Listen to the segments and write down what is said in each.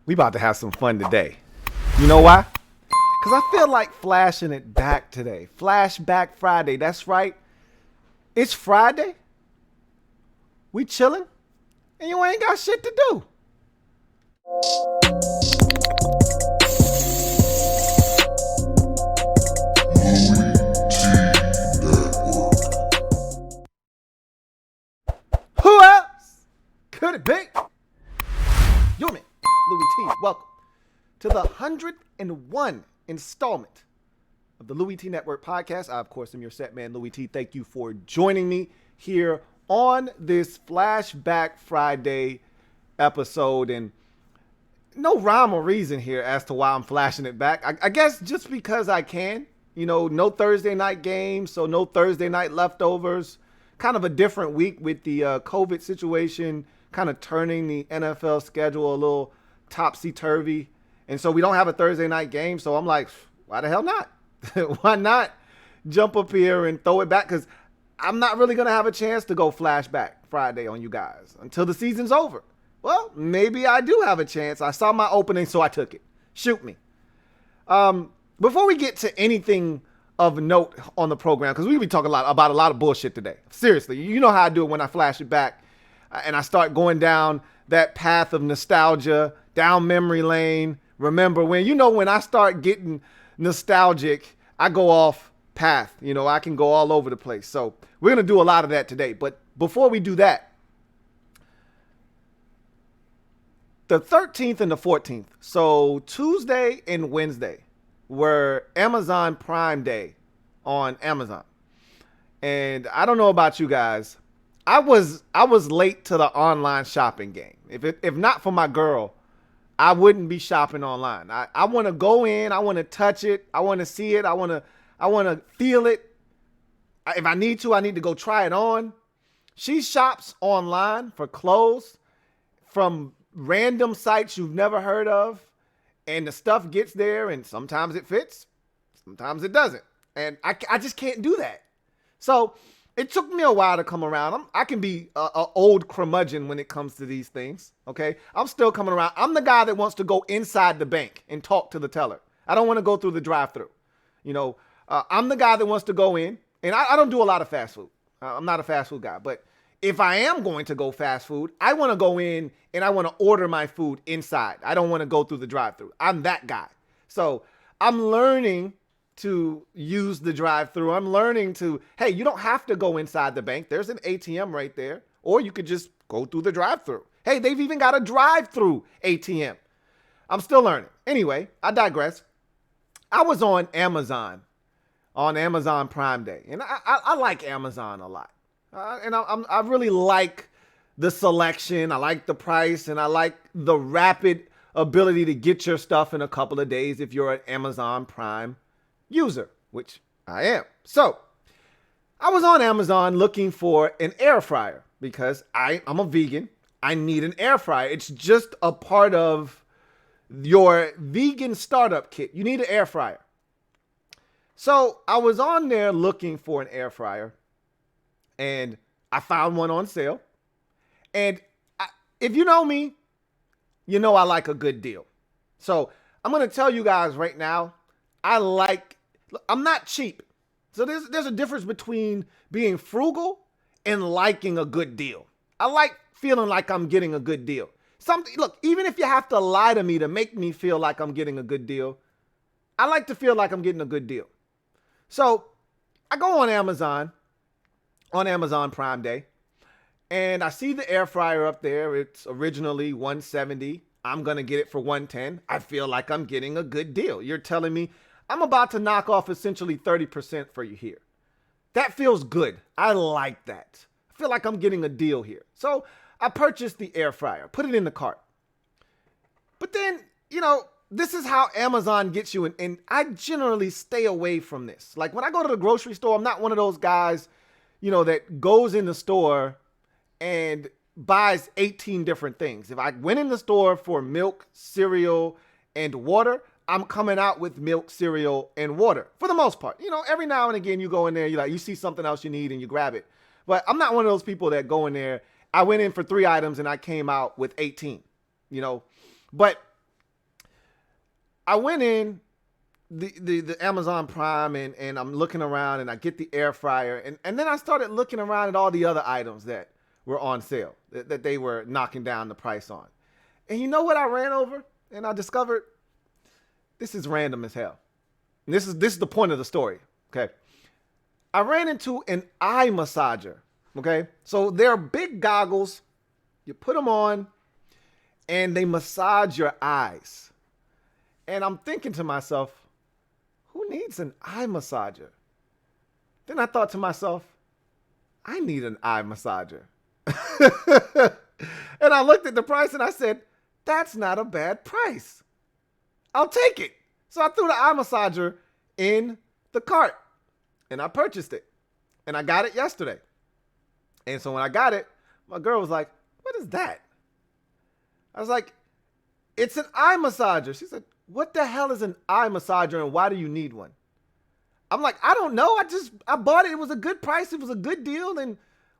We about to have some fun today. You know why? Because I feel like flashing it back today. Flashback Friday. That's right. It's Friday. We chilling. And you ain't got shit to do. Who else could it be? Your man, Louie T. Welcome to the 101 installment of the LouieTeeNetwork podcast. I, of course, am your set man, Louie T. Thank you for joining me here on this Flashback Friday episode. And no rhyme or reason here as to why I'm flashing it back. I guess just because I can. You know, no Thursday night games, so no Thursday night leftovers. Kind of a different week with the COVID situation kind of turning the NFL schedule a little topsy-turvy. And so we don't have a Thursday night game. So I'm like, why the hell not? Why not jump up here and throw it back? Because I'm not really going to have a chance to go Flashback Friday on you guys until the season's over. Well, maybe I do have a chance. I saw my opening, so I took it. Shoot me. Before we get to anything of note on the program, because we be talking about a lot of bullshit today. Seriously, you know how I do it when I flash it back and I start going down that path of nostalgia, down memory lane. Remember when I start getting nostalgic, I go off path. You know, I can go all over the place. So we're going to do a lot of that today. But before we do that, the 13th and the 14th, so Tuesday and Wednesday, were Amazon Prime Day on Amazon. And I don't know about you guys. I was late to the online shopping game. If not for my girl, I wouldn't be shopping online. I want to go in, I want to touch it, I want to see it, I want to feel it. If I need to go try it on. She shops online for clothes from random sites you've never heard of. And the stuff gets there, and sometimes it fits, sometimes it doesn't. And I just can't do that. So it took me a while to come around. I can be an old curmudgeon when it comes to these things, okay? I'm still coming around. I'm the guy that wants to go inside the bank and talk to the teller. I don't want to go through the drive-thru. You know, I'm the guy that wants to go in, and I don't do a lot of fast food. I'm not a fast food guy, but if I am going to go fast food, I want to go in and I want to order my food inside. I don't want to go through the drive-thru. I'm that guy. So I'm learning to use the drive-thru. I'm learning to, hey, you don't have to go inside the bank. There's an ATM right there. Or you could just go through the drive-thru. Hey, they've even got a drive-thru ATM. I'm still learning. Anyway, I digress. I was on Amazon Prime Day. And I like Amazon a lot. And I really like the selection. I like the price, and I like the rapid ability to get your stuff in a couple of days if you're an Amazon Prime user, which I am. So I was on Amazon looking for an air fryer because I'm a vegan. I need an air fryer. It's just a part of your vegan startup kit. You need an air fryer. So I was on there looking for an air fryer. And I found one on sale. And if you know me, you know I like a good deal. So I'm going to tell you guys right now, I'm not cheap. So there's a difference between being frugal and liking a good deal. I like feeling like I'm getting a good deal. Look, even if you have to lie to me to make me feel like I'm getting a good deal, I like to feel like I'm getting a good deal. So I go on Amazon Prime Day, and I see the air fryer up there. It's originally $170. I'm going to get it for $110. I feel like I'm getting a good deal. You're telling me I'm about to knock off essentially 30% for you here. That feels good. I like that. I feel like I'm getting a deal here. So I purchased the air fryer, put it in the cart. But then, this is how Amazon gets you, and I generally stay away from this. Like when I go to the grocery store, I'm not one of those guys that goes in the store and buys 18 different things. If I went in the store for milk, cereal, and water, I'm coming out with milk, cereal, and water for the most part. Every now and again you go in there, you see something else you need and you grab it. But I'm not one of those people that go in there. I went in for 3 items and I came out with 18, But I went in the Amazon Prime and I'm looking around and I get the air fryer. And then I started looking around at all the other items that were on sale, that they were knocking down the price on. And you know what I ran over? And I discovered this is random as hell. And this is the point of the story, okay? I ran into an eye massager, okay? So they're big goggles. You put them on, and they massage your eyes. And I'm thinking to myself, who needs an eye massager? Then I thought to myself, I need an eye massager. And I looked at the price and I said, that's not a bad price. I'll take it. So I threw the eye massager in the cart and I purchased it. And I got it yesterday. And so when I got it, my girl was like, what is that? I was like, it's an eye massager. She said, what the hell is an eye massager and why do you need one? I'm like, I don't know. I bought it. It was a good price. It was a good deal. And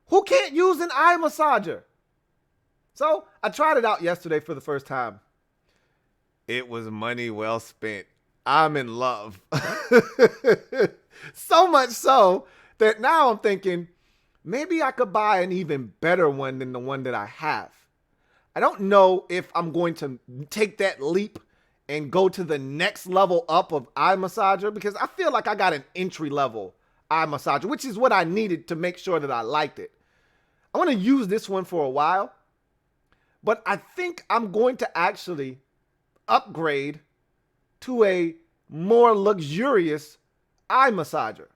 who can't use an eye massager? So I tried it out yesterday for the first time. It was money well spent. I'm in love. So much so that now I'm thinking maybe I could buy an even better one than the one that I have. I don't know if I'm going to take that leap and go to the next level up of eye massager because I feel like I got an entry level eye massager, which is what I needed to make sure that I liked it. I want to use this one for a while, but I think I'm going to actually upgrade to a more luxurious eye massager.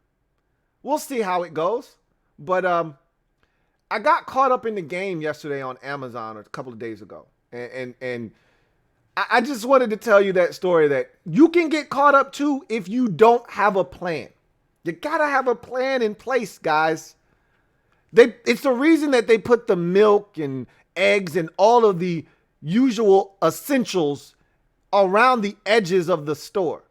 We'll see how it goes, but I got caught up in the game yesterday on Amazon or a couple of days ago, and I just wanted to tell you that story that you can get caught up too if you don't have a plan. You gotta have a plan in place, guys. It's the reason that they put the milk and eggs and all of the usual essentials around the edges of the store.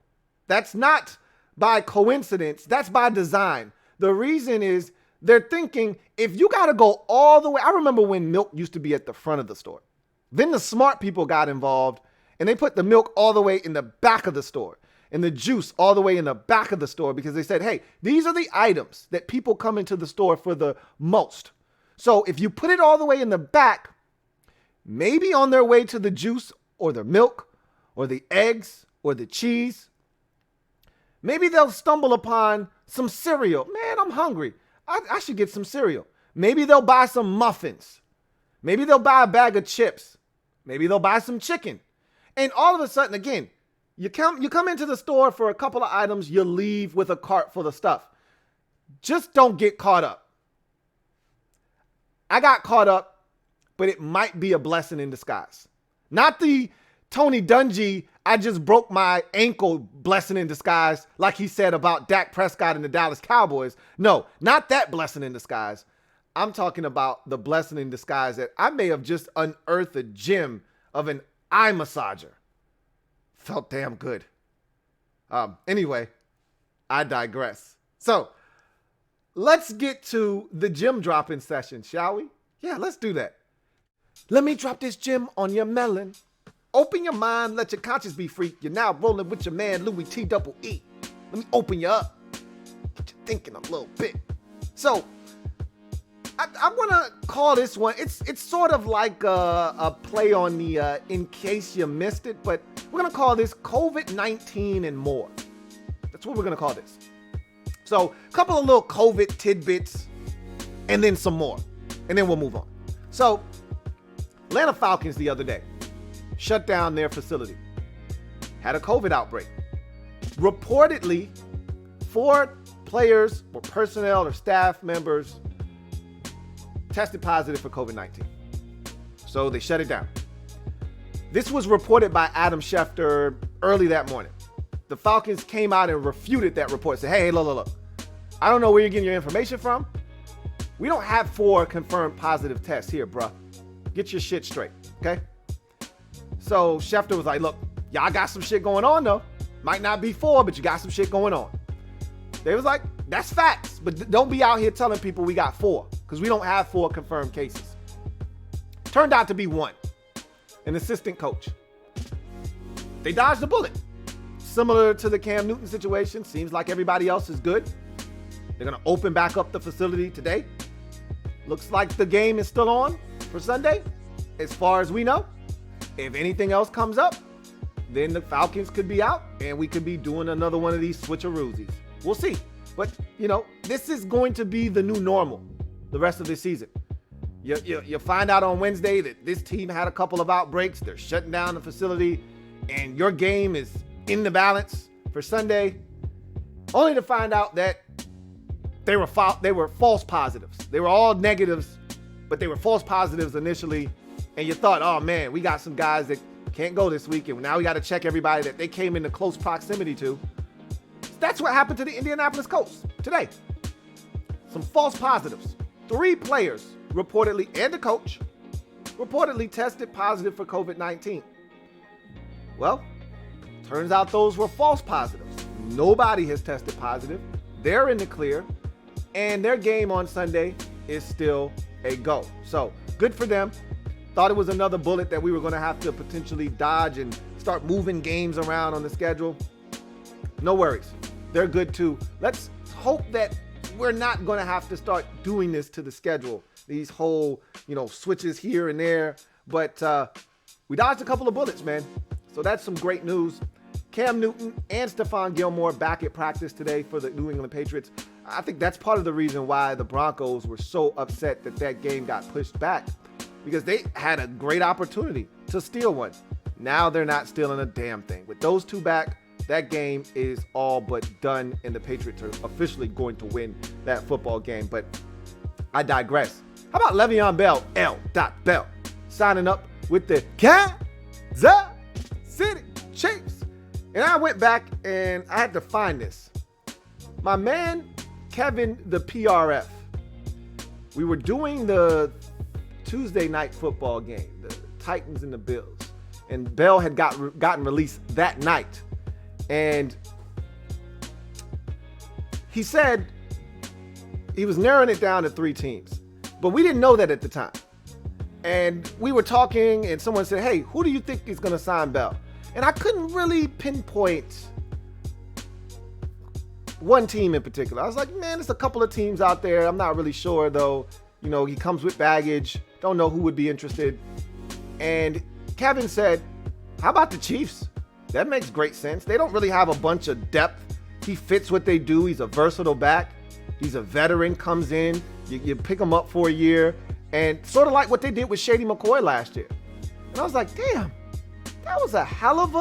That's not by coincidence. That's by design. The reason is they're thinking if you got to go all the way. I remember when milk used to be at the front of the store. Then the smart people got involved and they put the milk all the way in the back of the store and the juice all the way in the back of the store because they said, hey, these are the items that people come into the store for the most. So if you put it all the way in the back, maybe on their way to the juice or the milk or the eggs or the cheese, maybe they'll stumble upon some cereal. Man, I'm hungry. I should get some cereal. Maybe they'll buy some muffins. Maybe they'll buy a bag of chips. Maybe they'll buy some chicken. And all of a sudden, again, you come into the store for a couple of items, you leave with a cart full of stuff. Just don't get caught up. I got caught up, but it might be a blessing in disguise. Not the Tony Dungy, I just broke my ankle blessing in disguise, like he said about Dak Prescott and the Dallas Cowboys. No, not that blessing in disguise. I'm talking about the blessing in disguise that I may have just unearthed a gem of an eye massager. Felt damn good. Anyway, I digress. So let's get to the Gem Droppin Session, shall we? Yeah, let's do that. Let me drop this gem on your melon. Open your mind, let your conscience be free. You're now rolling with your man, LouieTeeNetwork. Let me open you up. Get you thinking a little bit. So, I want to call this one, it's sort of like a play on the in case you missed it, but we're going to call this COVID-19 and more. That's what we're going to call this. So, a couple of little COVID tidbits and then some more. And then we'll move on. So, Atlanta Falcons the other day shut down their facility, had a COVID outbreak. Reportedly, 4 players or personnel or staff members tested positive for COVID-19. So they shut it down. This was reported by Adam Schefter early that morning. The Falcons came out and refuted that report, said, hey, look. I don't know where you're getting your information from. We don't have 4 confirmed positive tests here, bruh. Get your shit straight, okay? So Schefter was like, look, y'all got some shit going on though. Might not be 4, but you got some shit going on. They was like, that's facts, but don't be out here telling people we got 4 because we don't have 4 confirmed cases. Turned out to be 1, an assistant coach. They dodged the bullet. similar to the Cam Newton situation. Seems like everybody else is good. They're going to open back up the facility today. Looks like the game is still on for Sunday, as far as we know. If anything else comes up, then the Falcons could be out and we could be doing another one of these switcheroosies. We'll see. But, this is going to be the new normal the rest of this season. You find out on Wednesday that this team had a couple of outbreaks. They're shutting down the facility and your game is in the balance for Sunday, only to find out that they were false positives. They were all negatives, but they were false positives initially. And you thought, oh man, we got some guys that can't go this week, and now we got to check everybody that they came into close proximity to. That's what happened to the Indianapolis Colts today. Some false positives. 3 players reportedly, and the coach, reportedly tested positive for COVID-19. Well, turns out those were false positives. Nobody has tested positive. They're in the clear, and their game on Sunday is still a go. So good for them. Thought it was another bullet that we were going to have to potentially dodge and start moving games around on the schedule. No worries. They're good too. Let's hope that we're not going to have to start doing this to the schedule. These whole, switches here and there. But we dodged a couple of bullets, man. So that's some great news. Cam Newton and Stephon Gilmore back at practice today for the New England Patriots. I think that's part of the reason why the Broncos were so upset that game got pushed back, because they had a great opportunity to steal one. Now they're not stealing a damn thing. With those two back, that game is all but done, and the Patriots are officially going to win that football game. But I digress. How about Le'Veon Bell, L.Bell, signing up with the Kansas City Chiefs? And I went back and I had to find this. My man, Kevin, the PRF, we were doing the Tuesday night football game, the Titans and the Bills, and Bell had gotten released that night. And he said he was narrowing it down to 3 teams, but we didn't know that at the time. And we were talking and someone said, hey, who do you think is going to sign Bell? And I couldn't really pinpoint one team in particular. I was like, man, there's a couple of teams out there. I'm not really sure though. He comes with baggage. Don't know who would be interested. And Kevin said, how about the Chiefs? That makes great sense. They don't really have a bunch of depth. He fits what they do. He's a versatile back. He's a veteran, comes in. You pick him up for a year. And sort of like what they did with Shady McCoy last year. And I was like, damn, that was a hell of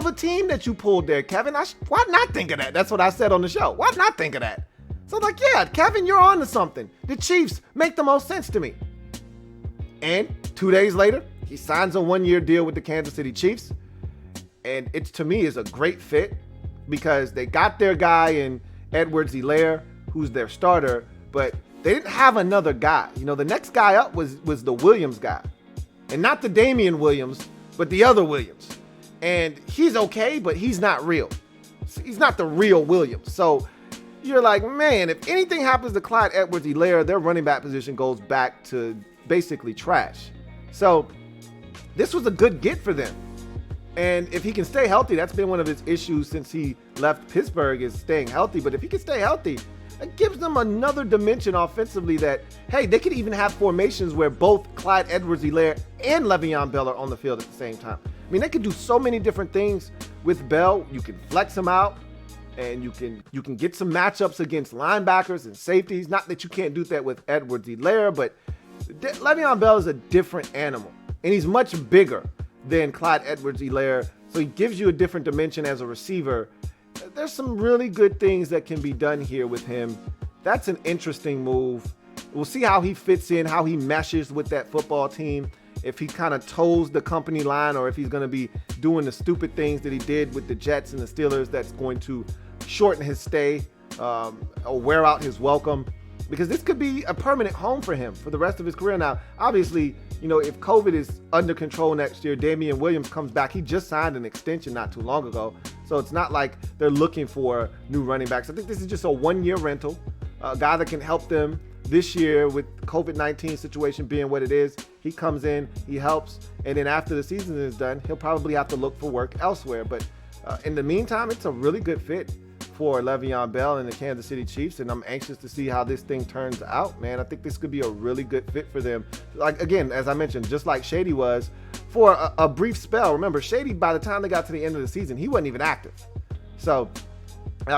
a team that you pulled there, Kevin. Why not think of that? That's what I said on the show. Why not think of that? So I'm like, yeah, Kevin, you're on to something. The Chiefs make the most sense to me. And 2 days later, he signs a 1-year deal with the Kansas City Chiefs. And it, to me, is a great fit because they got their guy in Edwards-Helaire, who's their starter, but they didn't have another guy. The next guy up was the Williams guy. And not the Damian Williams, but the other Williams. And he's okay, but he's not real. He's not the real Williams. So you're like, man, if anything happens to Clyde Edwards-Helaire, their running back position goes back to basically trash. So this was a good get for them. And if he can stay healthy, that's been one of his issues since he left Pittsburgh, is staying healthy. But if he can stay healthy, it gives them another dimension offensively that, hey, they could even have formations where both Clyde Edwards-Helaire and Le'Veon Bell are on the field at the same time. I mean, they could do so many different things with Bell. You can flex him out, and you can get some matchups against linebackers and safeties. Not that you can't do that with Edwards-Helaire, but Le'Veon Bell is a different animal, and he's much bigger than Clyde Edwards-Helaire, so he gives you a different dimension as a receiver. There's some really good things that can be done here with him. That's an interesting move. We'll see how he fits in, how he meshes with that football team, if he kind of toes the company line or if he's going to be doing the stupid things that he did with the Jets and the Steelers that's going to shorten his stay or wear out his welcome, because this could be a permanent home for him for the rest of his career. Now, obviously, if COVID is under control next year, Damian Williams comes back. He just signed an extension not too long ago. So it's not like they're looking for new running backs. I think this is just a 1-year rental, a guy that can help them this year with COVID-19 situation being what it is. He comes in, he helps, and then after the season is done, he'll probably have to look for work elsewhere. But in the meantime, it's a really good fit for Le'Veon Bell and the Kansas City Chiefs, and I'm anxious to see how this thing turns out, man. I think this could be a really good fit for them. Like, again, as I mentioned, just like Shady was for a brief spell. Remember, Shady, by the time they got to the end of the season, he wasn't even active. So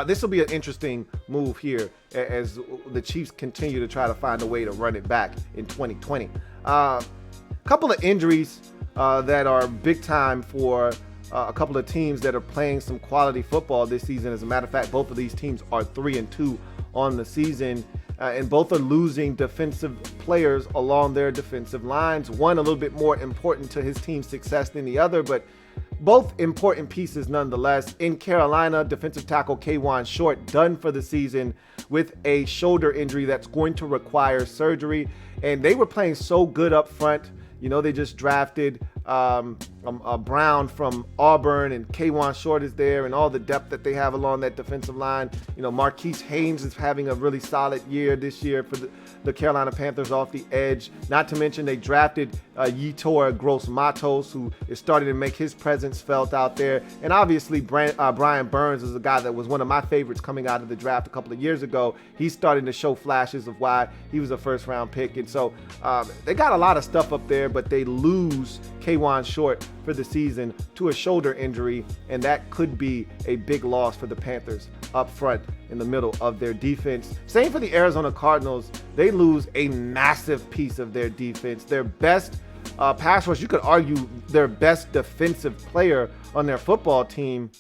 this will be an interesting move here as the Chiefs continue to try to find a way to run it back in 2020. Couple of injuries that are big time for a couple of teams that are playing some quality football this season. As a matter of fact, both of these teams are 3-2 on the season, and both are losing defensive players along their defensive lines. One a little bit more important to his team's success than the other, but both important pieces nonetheless. In Carolina, defensive tackle K'Wan Short done for the season with a shoulder injury that's going to require surgery, and they were playing so good up front. You know, they just drafted Brown from Auburn, and K'Wan Short is there, and all the depth that they have along that defensive line. You know, Marquise Haynes is having a really solid year this year for the Carolina Panthers off the edge. Not to mention they drafted Yetur Gross-Matos, who is starting to make his presence felt out there. And obviously Brian Burns is a guy that was one of my favorites coming out of the draft a couple of years ago. He's starting to show flashes of why he was a first-round pick. And so they got a lot of stuff up there, but they lose K'Wan Short for the season to a shoulder injury, and that could be a big loss for the Panthers up front in the middle of their defense. Same for the Arizona Cardinals. They lose a massive piece of their defense. Their best pass rush, you could argue their best defensive player on their football team,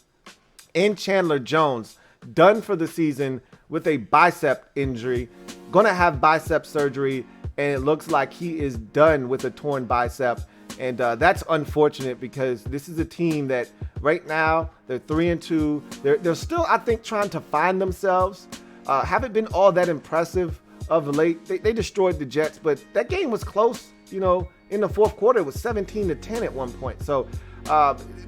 in Chandler Jones, done for the season with a bicep injury, gonna have bicep surgery, and it looks like he is done with a torn bicep. And that's unfortunate because this is a team that right now they're 3-2. They're still, I think, trying to find themselves. Haven't been all that impressive of late. They destroyed the Jets, but that game was close. You know, in the fourth quarter, it was 17-10 at one point. So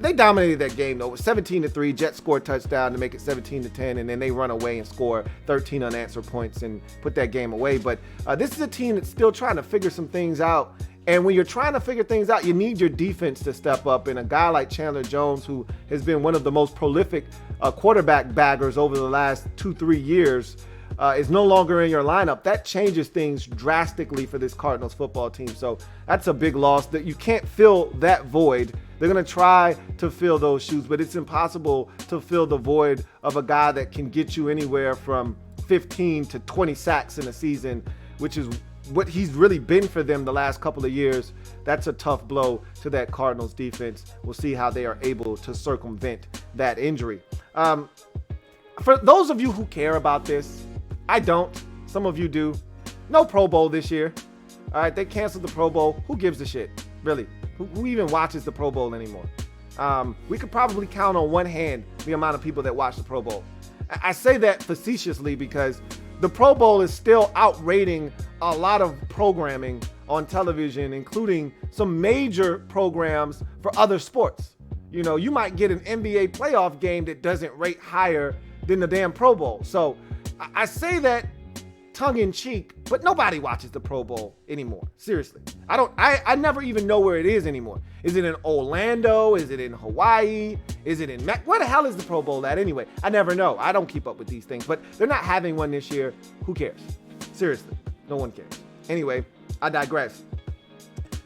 they dominated that game though. It was 17-3. Jets scored a touchdown to make it 17-10, and then they run away and score 13 unanswered points and put that game away. But this is a team that's still trying to figure some things out. And when you're trying to figure things out, you need your defense to step up. And a guy like Chandler Jones, who has been one of the most prolific quarterback baggers over the last 2-3 years, is no longer in your lineup. That changes things drastically for this Cardinals football team. So that's a big loss. That you can't fill that void. They're going to try to fill those shoes, but it's impossible to fill the void of a guy that can get you anywhere from 15 to 20 sacks in a season, which is what he's really been for them the last couple of years. That's a tough blow to that Cardinals defense. We'll see how they are able to circumvent that injury. For those of you who care about this, I don't. Some of you do. No Pro Bowl this year. All right, they canceled the Pro Bowl. Who gives a shit? Really? Who even watches the Pro Bowl anymore? We could probably count on one hand the amount of people that watch the Pro Bowl. I say that facetiously because the Pro Bowl is still outrating a lot of programming on television, including some major programs for other sports. You know, you might get an NBA playoff game that doesn't rate higher than the damn Pro Bowl. So I say that tongue in cheek, but nobody watches the Pro Bowl anymore. Seriously. I never even know where it is anymore. Is it in Orlando? Is it in Hawaii? Is it in where the hell is the Pro Bowl at anyway? I never know. I don't keep up with these things, but they're not having one this year. Who cares? Seriously. No one cares. Anyway, I digress.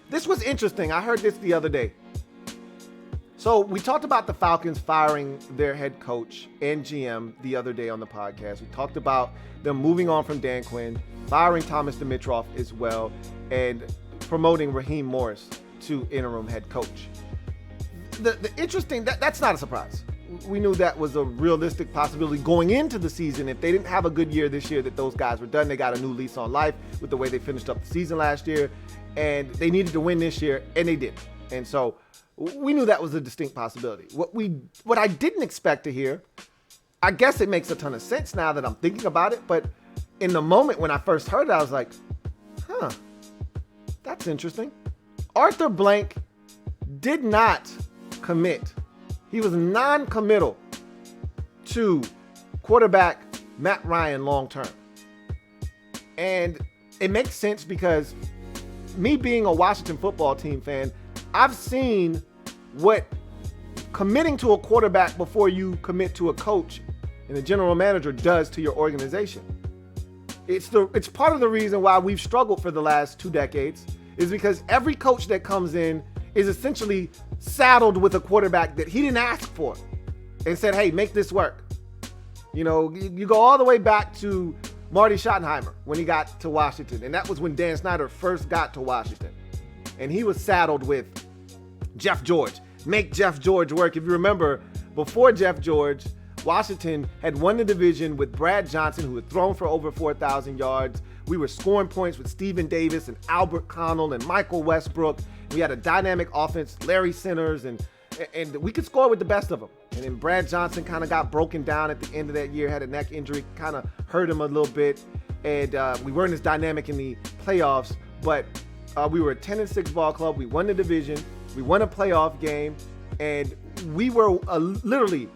This was interesting. I heard this the other day. So we talked about the Falcons firing their head coach and GM the other day on the podcast. We talked about them moving on from Dan Quinn, firing Thomas Dimitroff as well, and promoting Raheem Morris to interim head coach. The interesting, that's not a surprise. We knew that was a realistic possibility going into the season. If they didn't have a good year this year, that those guys were done. They got a new lease on life with the way they finished up the season last year, and they needed to win this year, and they did. And so we knew that was a distinct possibility. What I didn't expect to hear, I guess it makes a ton of sense now that I'm thinking about it, but in the moment when I first heard it, I was like, that's interesting. Arthur Blank did not commit. He was non-committal to quarterback Matt Ryan long-term. And it makes sense because me being a Washington football team fan, I've seen what committing to a quarterback before you commit to a coach and a general manager does to your organization. It's part of the reason why we've struggled for the last 2 decades is because every coach that comes in is essentially saddled with a quarterback that he didn't ask for and said, hey, make this work. You know, you go all the way back to Marty Schottenheimer when he got to Washington, and that was when Dan Snyder first got to Washington. And he was saddled with Jeff George. Make Jeff George work. If you remember, before Jeff George, Washington had won the division with Brad Johnson, who had thrown for over 4,000 yards. We were scoring points with Stephen Davis and Albert Connell and Michael Westbrook. We had a dynamic offense, Larry Centers, and we could score with the best of them. And then Brad Johnson kind of got broken down at the end of that year, had a neck injury, kind of hurt him a little bit. And we weren't as dynamic in the playoffs, but we were a 10-6 ball club. We won the division. We won a playoff game. And we were literally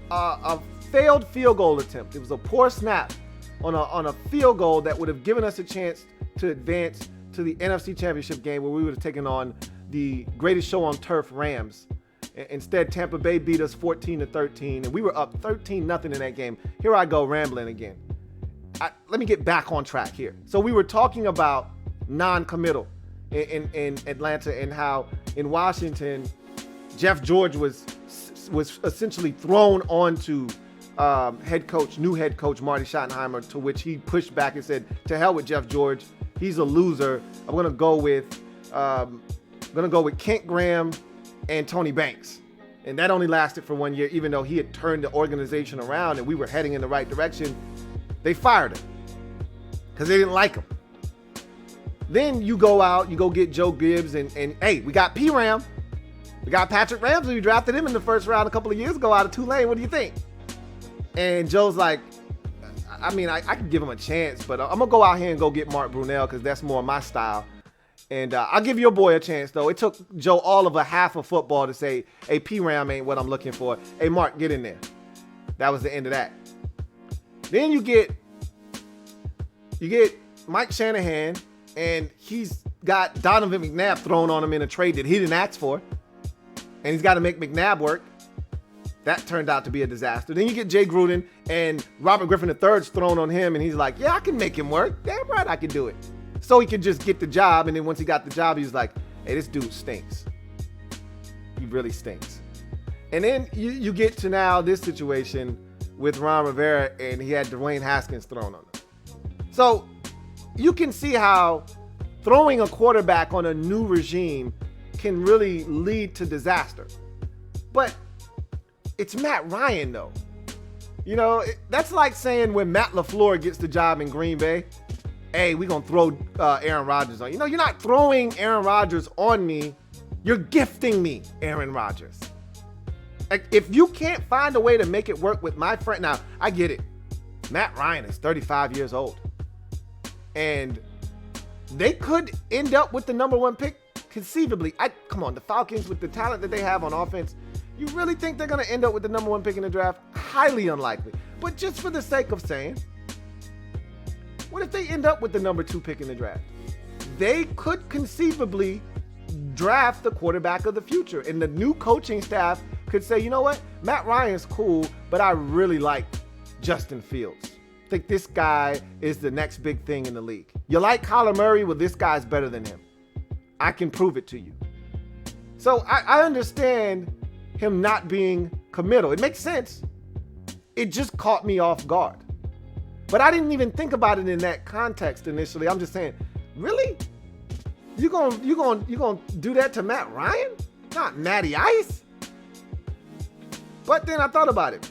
a failed field goal attempt. It was a poor snap on a field goal that would have given us a chance to advance to the NFC Championship game where we would have taken on the greatest show on turf Rams. Instead, Tampa Bay beat us 14-13, and we were up 13-0 in that game. Here I go rambling again. Let me get back on track here. So we were talking about non-committal in Atlanta and how in Washington, Jeff George was essentially thrown onto new head coach Marty Schottenheimer, to which he pushed back and said, to hell with Jeff George. He's a loser. I'm gonna go with Kent Graham and Tony Banks. And that only lasted for 1 year, even though he had turned the organization around and we were heading in the right direction. They fired him because they didn't like him. Then you go out, you go get Joe Gibbs, and hey, we got P-Ram. We got Patrick Ramsey. We drafted him in the first round a couple of years ago out of Tulane. What do you think? And Joe's like, I mean, I could give him a chance, but I'm going to go out here and go get Mark Brunell because that's more my style. And I'll give your boy a chance, though. It took Joe all of a half of football to say, hey, P-Ram ain't what I'm looking for. Hey, Mark, get in there. That was the end of that. Then you get Mike Shanahan, and he's got Donovan McNabb thrown on him in a trade that he didn't ask for. And he's got to make McNabb work. That turned out to be a disaster. Then you get Jay Gruden, and Robert Griffin III's thrown on him, and he's like, yeah, I can make him work. Damn right I can do it. So he could just get the job, and then once he got the job, he was like, hey, this dude stinks. He really stinks. And then you get to now this situation with Ron Rivera, and he had Dwayne Haskins thrown on him. So you can see how throwing a quarterback on a new regime can really lead to disaster. But it's Matt Ryan, though. You know, that's like saying when Matt LaFleur gets the job in Green Bay, hey, we're going to throw Aaron Rodgers on. You know, you're not throwing Aaron Rodgers on me. You're gifting me Aaron Rodgers. Like, if you can't find a way to make it work with my friend. Now, I get it. Matt Ryan is 35 years old. And they could end up with the number 1 pick conceivably. Come on, the Falcons with the talent that they have on offense, you really think they're going to end up with the number 1 pick in the draft? Highly unlikely. But just for the sake of saying, what if they end up with the number 2 pick in the draft? They could conceivably draft the quarterback of the future. And the new coaching staff could say, you know what? Matt Ryan's cool, but I really like Justin Fields. I think this guy is the next big thing in the league. You like Kyler Murray? Well, this guy's better than him. I can prove it to you. So I understand him not being committal. It makes sense. It just caught me off guard. But I didn't even think about it in that context initially. I'm just saying, really? You gonna do that to Matt Ryan? Not Matty Ice? But then I thought about it.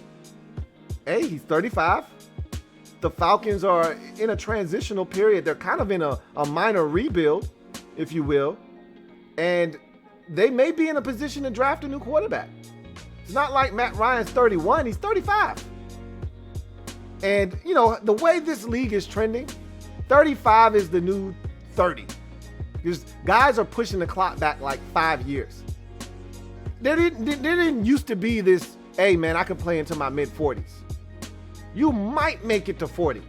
Hey, he's 35. The Falcons are in a transitional period. They're kind of in a minor rebuild, if you will. And they may be in a position to draft a new quarterback. It's not like Matt Ryan's 31. He's 35. And, you know, the way this league is trending, 35 is the new 30. Because guys are pushing the clock back like 5 years. There didn't used to be this, hey, man, I can play into my mid-40s. You might make it to 40,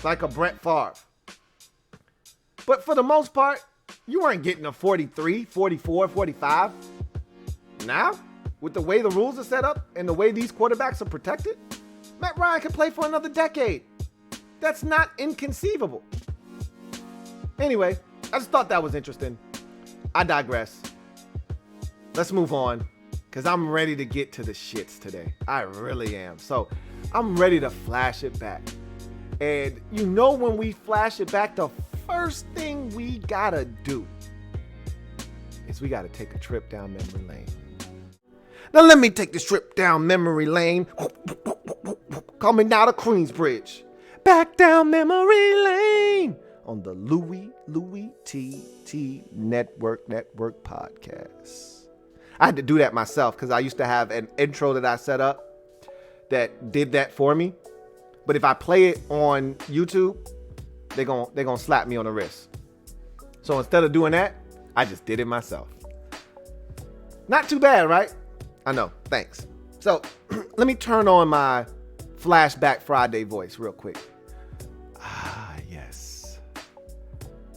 like a Brett Favre. But for the most part, you weren't getting a 43, 44, 45. Now, with the way the rules are set up and the way these quarterbacks are protected, Matt Ryan can play for another decade. That's not inconceivable. Anyway, I just thought that was interesting. I digress. Let's move on, because I'm ready to get to the shits today. I really am. So I'm ready to flash it back. And you know, when we flash it back, the first thing we gotta do is we gotta take a trip down memory lane. Now let me take this trip down memory lane. Coming out of Queensbridge. Back down memory lane on the LouieTeeNetwork podcast. I had to do that myself because I used to have an intro that I set up that did that for me. But if I play it on YouTube, they're gonna slap me on the wrist. So instead of doing that, I just did it myself. Not too bad, right? I know, thanks. So let me turn on my Flashback Friday voice real quick. Ah, yes.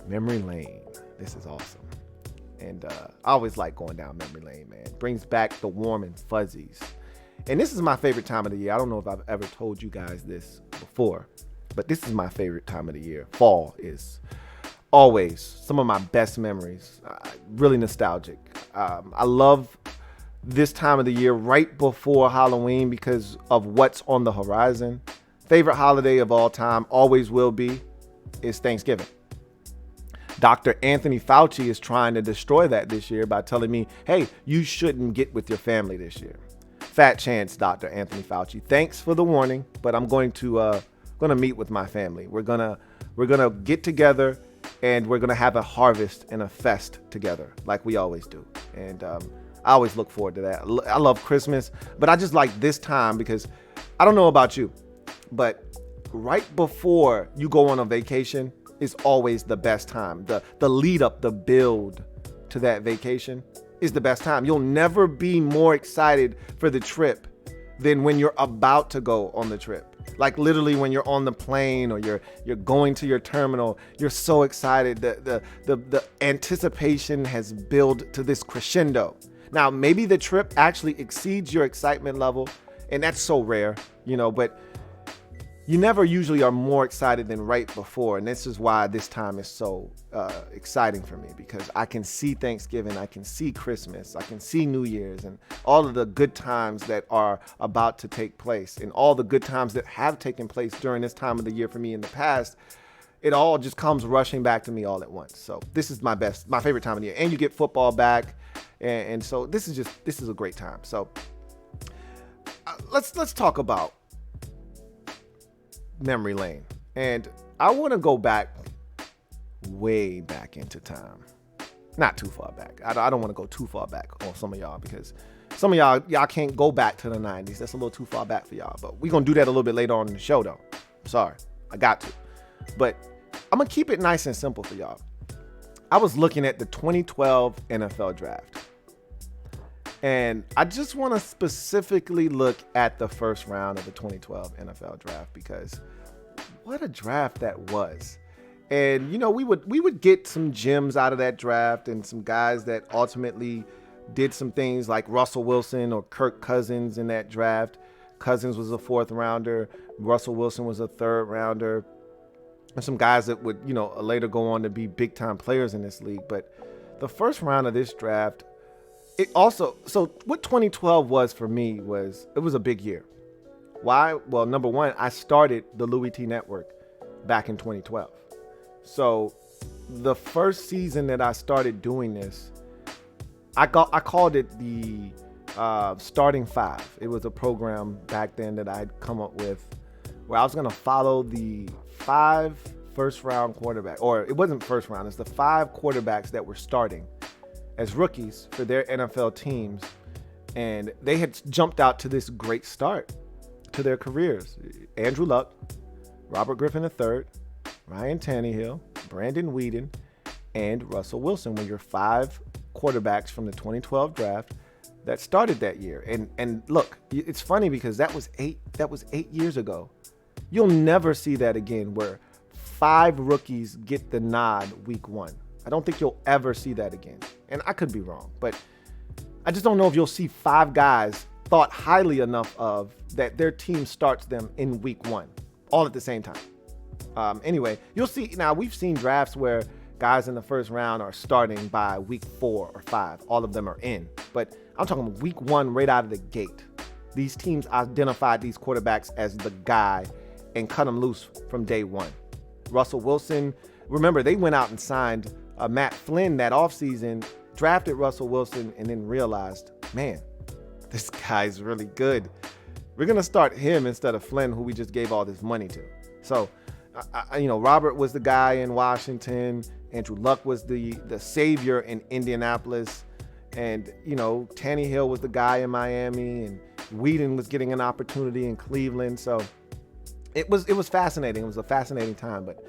Memory lane. This is awesome. And I always like going down memory lane, man. Brings back the warm and fuzzies. And this is my favorite time of the year. I don't know if I've ever told you guys this before, but this is my favorite time of the year. Fall is always some of my best memories. Really nostalgic. I love this time of the year right before Halloween because of what's on the horizon. Favorite holiday of all time, always will be, is Thanksgiving. Dr. Anthony Fauci is trying to destroy that this year by telling me, hey, you shouldn't get with your family this year. Fat chance, Dr. Anthony Fauci. Thanks for the warning, but I'm going to meet with my family. We're gonna get together and we're gonna have a harvest and a fest together like we always do. And I always look forward to that. I love Christmas, but I just like this time because I don't know about you, but right before you go on a vacation is always the best time. The lead up, the build to that vacation is the best time. You'll never be more excited for the trip than when you're about to go on the trip. Like literally when you're on the plane or you're going to your terminal, you're so excited. The anticipation has built to this crescendo. Now, maybe the trip actually exceeds your excitement level, and that's so rare, but you never usually are more excited than right before. And this is why this time is so exciting for me, because I can see Thanksgiving, I can see Christmas, I can see New Year's, and all of the good times that are about to take place, and all the good times that have taken place during this time of the year for me in the past. It all just comes rushing back to me all at once. So this is my favorite time of the year. And you get football back. And so this is a great time. So let's talk about memory lane. And I want to go back, way back into time. Not too far back. I don't want to go too far back on some of y'all, because some of y'all can't go back to the 90s. That's a little too far back for y'all. But we're going to do that a little bit later on in the show, though. Sorry. I got to. But I'm going to keep it nice and simple for y'all. I was looking at the 2012 NFL draft. And I just want to specifically look at the first round of the 2012 NFL draft, because what a draft that was. And, we would get some gems out of that draft and some guys that ultimately did some things, like Russell Wilson or Kirk Cousins in that draft. Cousins was a 4th rounder. Russell Wilson was a 3rd rounder. And some guys that would, later go on to be big time players in this league. But the first round of this draft, so what 2012 was for me was, it was a big year. Why? Well, number one, I started the LouieTeeNetwork back in 2012. So the first season that I started doing this, I called it the Starting 5. It was a program back then that I had come up with where I was going to follow the 5 first round quarterbacks, or it wasn't first round, it's the 5 quarterbacks that were starting as rookies for their NFL teams. And they had jumped out to this great start to their careers. Andrew Luck, Robert Griffin III, Ryan Tannehill, Brandon Weeden, and Russell Wilson were your 5 quarterbacks from the 2012 draft that started that year. And look, it's funny because that was 8 years ago. You'll never see that again, where 5 rookies get the nod week 1. I don't think you'll ever see that again. And I could be wrong, but I just don't know if you'll see 5 guys thought highly enough of that their team starts them in week 1, all at the same time. Anyway, you'll see. Now, we've seen drafts where guys in the first round are starting by week 4 or 5. All of them are in. But I'm talking week 1 right out of the gate. These teams identified these quarterbacks as the guy and cut them loose from day 1. Russell Wilson, remember, they went out and signed Matt Flynn that offseason, drafted Russell Wilson, and then realized, man, this guy's really good. We're going to start him instead of Flynn, who we just gave all this money to. So, Robert was the guy in Washington. Andrew Luck was the savior in Indianapolis. And, Tannehill was the guy in Miami. And Whedon was getting an opportunity in Cleveland. So it was fascinating. It was a fascinating time. But,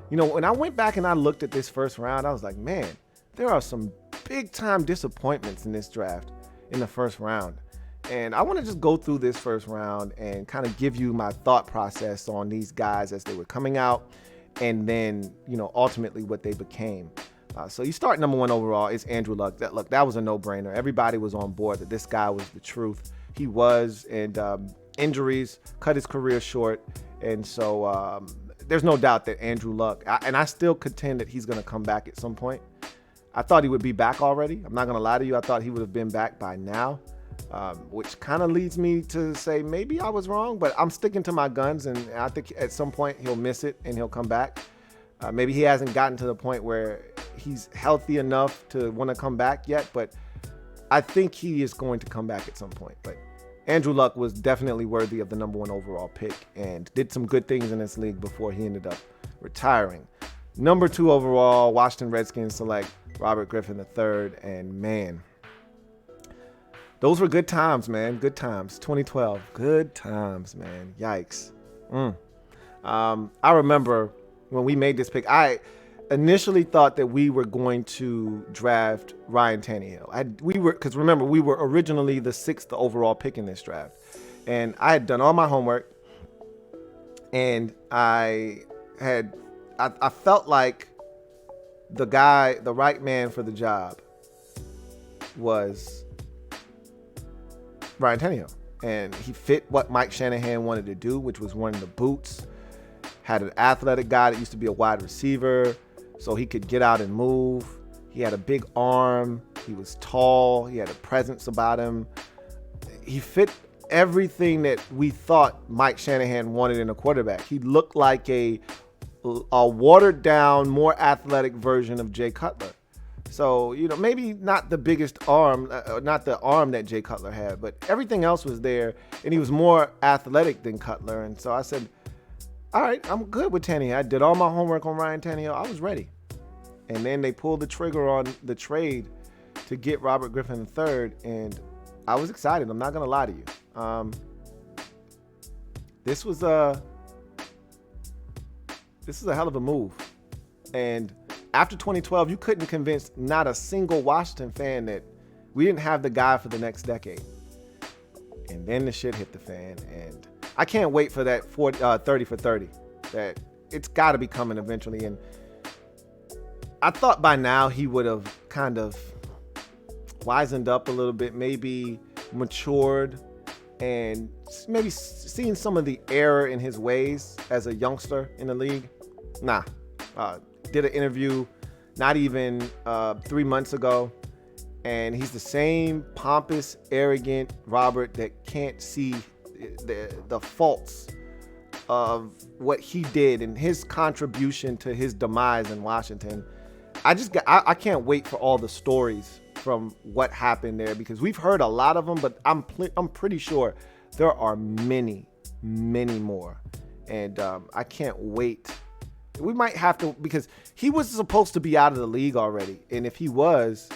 when I went back and I looked at this first round, I was like, man, there are some big time disappointments in this draft in the first round. And I want to just go through this first round and kind of give you my thought process on these guys as they were coming out, and then, ultimately what they became. So you start number 1 overall is Andrew Luck. That was a no-brainer. Everybody was on board that this guy was the truth. He was, and injuries cut his career short. And so there's no doubt that Andrew Luck, and I still contend that he's going to come back at some point. I thought he would be back already. I'm not going to lie to you. I thought he would have been back by now. Which kind of leads me to say maybe I was wrong, but I'm sticking to my guns, and I think at some point he'll miss it and he'll come back. Maybe he hasn't gotten to the point where he's healthy enough to want to come back yet, but I think he is going to come back at some point. But Andrew Luck was definitely worthy of the number 1 overall pick and did some good things in this league before he ended up retiring. Number 2 overall, Washington Redskins select Robert Griffin III, and man, those were good times, man. Good times. 2012. Good times, man. Yikes. I remember when we made this pick, I initially thought that we were going to draft Ryan Tannehill. Because remember, we were originally the 6th overall pick in this draft. And I had done all my homework. And I felt like the right man for the job was Ryan Tannehill, and he fit what Mike Shanahan wanted to do, which was running the boots. Had an athletic guy that used to be a wide receiver, so he could get out and move. He had a big arm. He was tall. He had a presence about him. He fit everything that we thought Mike Shanahan wanted in a quarterback. He looked like a watered down, more athletic version of Jay Cutler. So, maybe not the biggest arm, not the arm that Jay Cutler had, but everything else was there, and he was more athletic than Cutler. And so I said, all right, I'm good with Tannehill. I did all my homework on Ryan Tannehill. I was ready. And then they pulled the trigger on the trade to get Robert Griffin III, and I was excited. I'm not going to lie to you. This was a hell of a move. And after 2012, you couldn't convince not a single Washington fan that we didn't have the guy for the next decade. And then the shit hit the fan, and I can't wait for that 30 for 30. That it's got to be coming eventually. And I thought by now he would have kind of wisened up a little bit, maybe matured, and maybe seen some of the error in his ways as a youngster in the league. Nah. Did an interview not even 3 months ago, and he's the same pompous, arrogant Robert that can't see the faults of what he did and his contribution to his demise in Washington. I can't wait for all the stories from what happened there, because we've heard a lot of them, but I'm pretty sure there are many, many more, and I can't wait. We might have to, because he was supposed to be out of the league already. And if he was,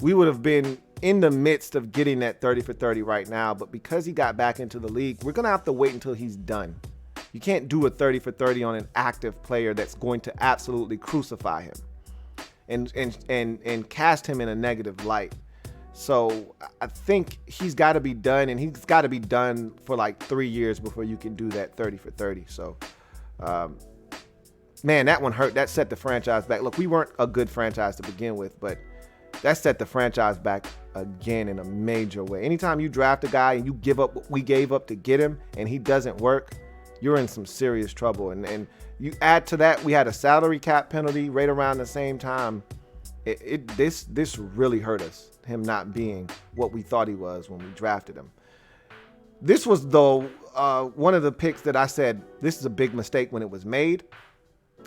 we would have been in the midst of getting that 30 for 30 right now. But because he got back into the league, we're going to have to wait until he's done. You can't do a 30 for 30 on an active player that's going to absolutely crucify him and cast him in a negative light. So I think he's got to be done, and he's got to be done for like 3 years before you can do that 30 for 30. So, man, that one hurt. That set the franchise back. Look, we weren't a good franchise to begin with, but that set the franchise back again in a major way. Anytime you draft a guy and you give up what we gave up to get him and he doesn't work, you're in some serious trouble. And you add to that, we had a salary cap penalty right around the same time. This really hurt us, him not being what we thought he was when we drafted him. This was, though, one of the picks that I said, this is a big mistake when it was made.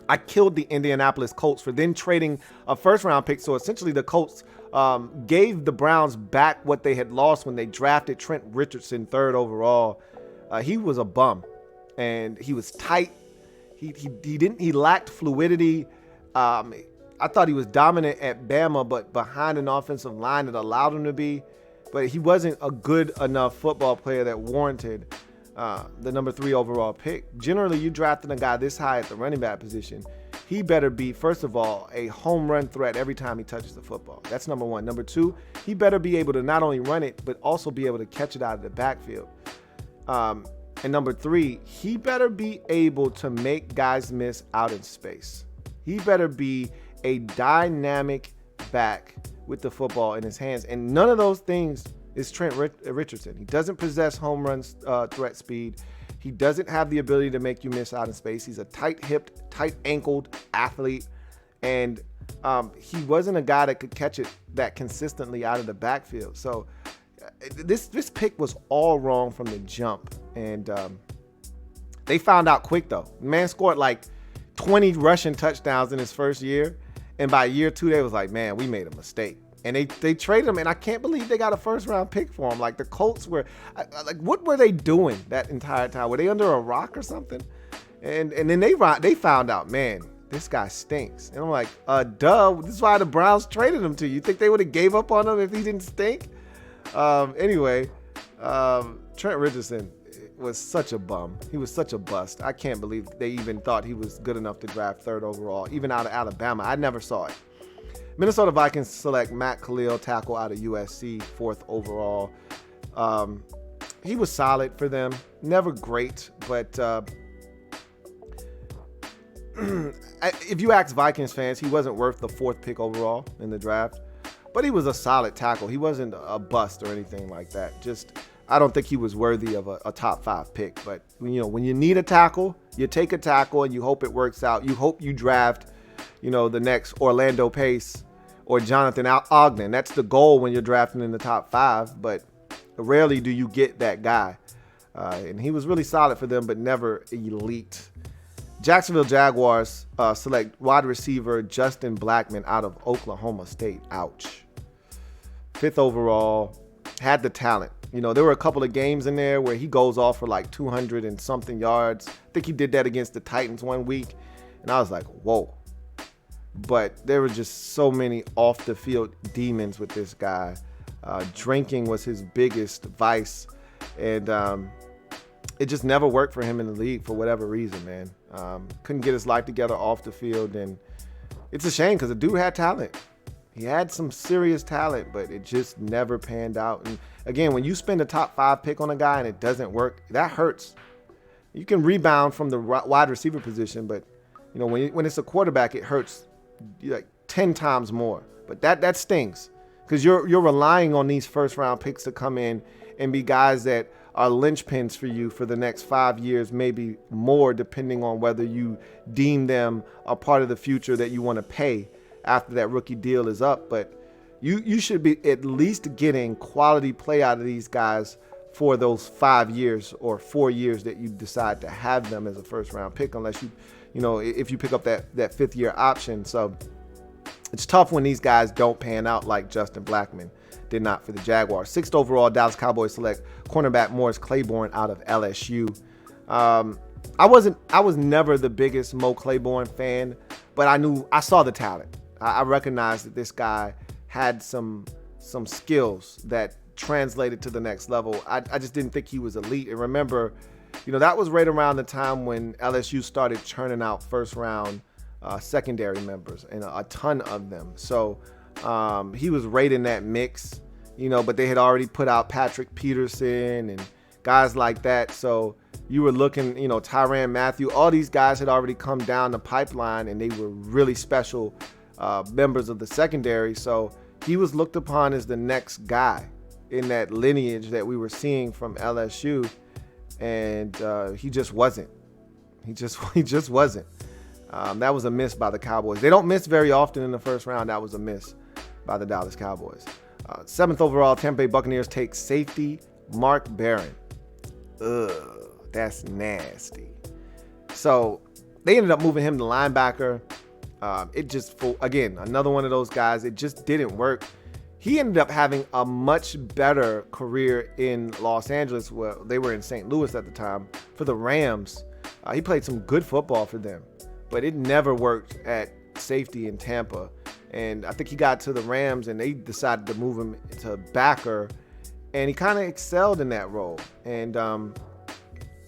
I killed the Indianapolis Colts for then trading a first-round pick. So essentially the Colts gave the Browns back what they had lost when they drafted Trent Richardson 3rd overall. He was a bum, and he was tight. He lacked fluidity. I thought he was dominant at Bama, but behind an offensive line that allowed him to be. But he wasn't a good enough football player that warranted the number 3 overall pick. Generally, you drafting a guy this high at the running back position, he better be, first of all, a home run threat every time he touches the football. That's number 1. Number 2, he better be able to not only run it, but also be able to catch it out of the backfield. And number 3, he better be able to make guys miss out in space. He better be a dynamic back with the football in his hands. And none of those things is Trent Richardson. He doesn't possess home run threat speed. He doesn't have the ability to make you miss out in space. He's a tight-hipped, tight-ankled athlete. And he wasn't a guy that could catch it that consistently out of the backfield. So this pick was all wrong from the jump. And they found out quick, though. The man scored like 20 rushing touchdowns in his first year. And by year 2, they was like, man, we made a mistake. And they traded him, and I can't believe they got a first-round pick for him. Like, the Colts were, like, what were they doing that entire time? Were they under a rock or something? And then they found out, man, this guy stinks. And I'm like, duh, this is why the Browns traded him to you. You think they would have gave up on him if he didn't stink? Anyway, Trent Richardson was such a bum. He was such a bust. I can't believe they even thought he was good enough to draft 3rd overall, even out of Alabama. I never saw it. Minnesota Vikings select Matt Khalil, tackle out of USC, 4th overall. He was solid for them. Never great, but if you ask Vikings fans, he wasn't worth the 4th pick overall in the draft. But he was a solid tackle. He wasn't a bust or anything like that. Just, I don't think he was worthy of a top 5 pick. But, you know, when you need a tackle, you take a tackle and you hope it works out. You hope you draft, you know, the next Orlando Pace or Jonathan Ogden. That's the goal when you're drafting in the top 5. But rarely do you get that guy. And he was really solid for them, but never elite. Jacksonville Jaguars select wide receiver Justin Blackmon out of Oklahoma State. Ouch. 5th overall. Had the talent. You know, there were a couple of games in there where he goes off for like 200 and something yards. I think he did that against the Titans one week. And I was like, whoa. But there were just so many off the field demons with this guy. Drinking was his biggest vice. And it just never worked for him in the league for whatever reason, man. Couldn't get his life together off the field. And it's a shame because the dude had talent. He had some serious talent, but it just never panned out. And again, when you spend a top 5 pick on a guy and it doesn't work, that hurts. You can rebound from the wide receiver position, but you know, when it's a quarterback, it hurts like 10 times more. But that stings because you're relying on these first round picks to come in and be guys that are linchpins for you for the next 5 years, maybe more, depending on whether you deem them a part of the future that you want to pay after that rookie deal is up. But you should be at least getting quality play out of these guys for those 5 years or 4 years that you decide to have them as a first round pick, unless you know, if you pick up that 5th year option. So it's tough when these guys don't pan out like Justin Blackmon did not for the Jaguars. 6th overall, Dallas Cowboys select cornerback Morris Claiborne out of LSU. I was never the biggest Mo Claiborne fan, but I saw the talent. I recognized that this guy had some skills that translated to the next level. I just didn't think he was elite. And remember, you know, that was right around the time when LSU started churning out first round secondary members, and a ton of them. So he was right in that mix, you know, but they had already put out Patrick Peterson and guys like that. So you were looking, you know, Tyrann Mathieu, all these guys had already come down the pipeline, and they were really special members of the secondary. So he was looked upon as the next guy in that lineage that we were seeing from LSU, and he just wasn't. He just wasn't. That was a miss by the Cowboys. They don't miss very often in the first round. That was a miss by the Dallas Cowboys. 7th overall, Tampa Bay Buccaneers take safety Mark Barron. Ugh, that's nasty. So they ended up moving him to linebacker. It just, again, another one of those guys, it just didn't work. He ended up having a much better career in Los Angeles. Well, they were in St. Louis at the time for the Rams. He played some good football for them, but it never worked at safety in Tampa. And I think he got to the Rams and they decided to move him to backer, and he kind of excelled in that role and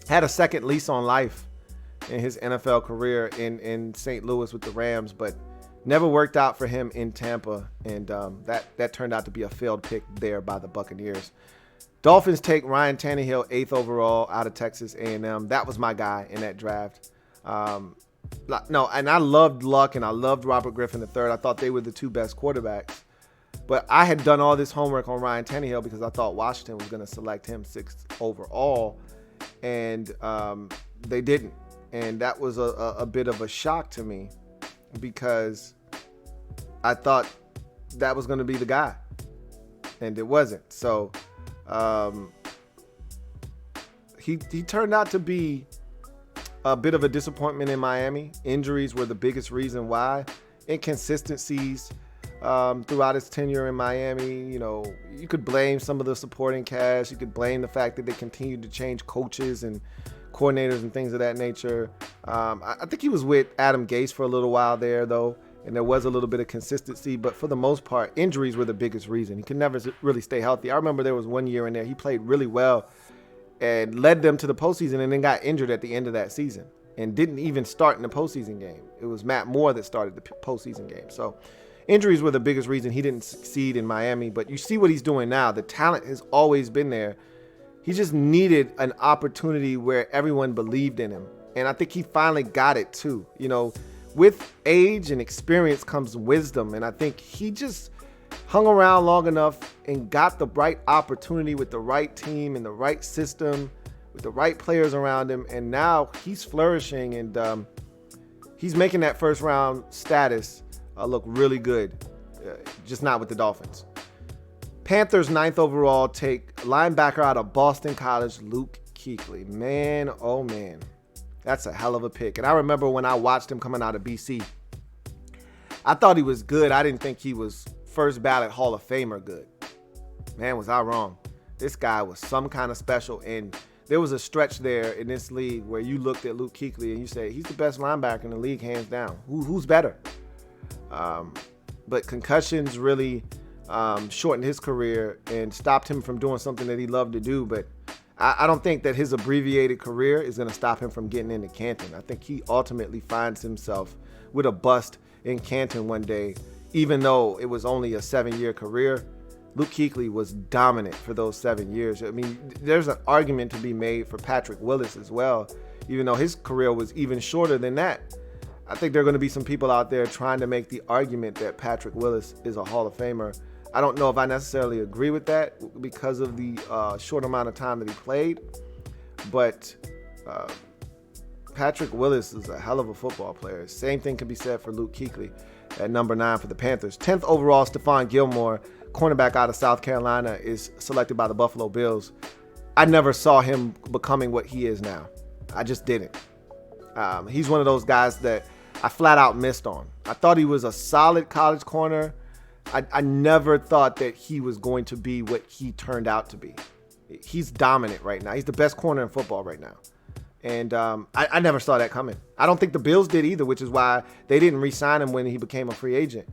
had a second lease on life in his NFL career in St. Louis with the Rams, but never worked out for him in Tampa, and that turned out to be a failed pick there by the Buccaneers. Dolphins take Ryan Tannehill 8th overall out of Texas A&M. That was my guy in that draft. No, and I loved Luck and I loved Robert Griffin III. I thought they were the two best quarterbacks. But I had done all this homework on Ryan Tannehill because I thought Washington was going to select him 6th overall, and they didn't. And that was a bit of a shock to me because I thought that was going to be the guy, and it wasn't. So he turned out to be a bit of a disappointment in Miami. Injuries were the biggest reason why. Inconsistencies throughout his tenure in Miami. You know, you could blame some of the supporting cast. You could blame the fact that they continued to change coaches and coordinators and things of that nature. I think he was with Adam Gase for a little while there, though, and there was a little bit of consistency. But for the most part, injuries were the biggest reason. He could never really stay healthy. I remember there was one year in there he played really well and led them to the postseason and then got injured at the end of that season and didn't even start in the postseason game. It was Matt Moore that started the postseason game. So injuries were the biggest reason he didn't succeed in Miami. But you see what he's doing now. The talent has always been there. He just needed an opportunity where everyone believed in him. And I think he finally got it too. You know, with age and experience comes wisdom. And I think he just hung around long enough and got the right opportunity with the right team and the right system with the right players around him. And now he's flourishing and he's making that first round status look really good, just not with the Dolphins. Panthers 9th overall take linebacker out of Boston College, Luke Kuechly. Man, oh man, that's a hell of a pick. And I remember when I watched him coming out of BC, I thought he was good. I didn't think he was first ballot Hall of Famer good. Man, was I wrong. This guy was some kind of special. And there was a stretch there in this league where you looked at Luke Kuechly and you say, he's the best linebacker in the league, hands down. Who's better? But concussions really shortened his career and stopped him from doing something that he loved to do. But I don't think that his abbreviated career is going to stop him from getting into Canton. I think he ultimately finds himself with a bust in Canton one day, even though it was only a 7-year career. Luke Kuechly was dominant for those 7 years. I mean, there's an argument to be made for Patrick Willis as well, even though his career was even shorter than that. I think there are going to be some people out there trying to make the argument that Patrick Willis is a Hall of Famer. I don't know if I necessarily agree with that because of the short amount of time that he played, but Patrick Willis is a hell of a football player. Same thing can be said for Luke Kuechly at number 9 for the Panthers. 10th overall, Stephon Gilmore, cornerback out of South Carolina, is selected by the Buffalo Bills. I never saw him becoming what he is now. I just didn't. He's one of those guys that I flat out missed on. I thought he was a solid college corner. I never thought that he was going to be what he turned out to be. He's dominant right now. He's the best corner in football right now. And I never saw that coming. I don't think the Bills did either, which is why they didn't re-sign him when he became a free agent.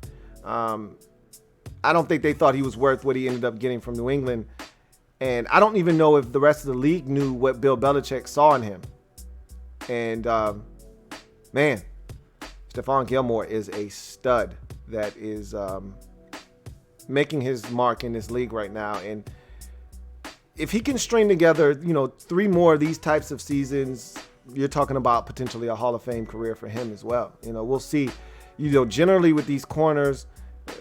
I don't think they thought he was worth what he ended up getting from New England. And I don't even know if the rest of the league knew what Bill Belichick saw in him. And, man, Stephon Gilmore is a stud that is making his mark in this league right now. And if he can string together, 3 more of these types of seasons, you're talking about potentially a Hall of Fame career for him as well. We'll see. Generally with these corners,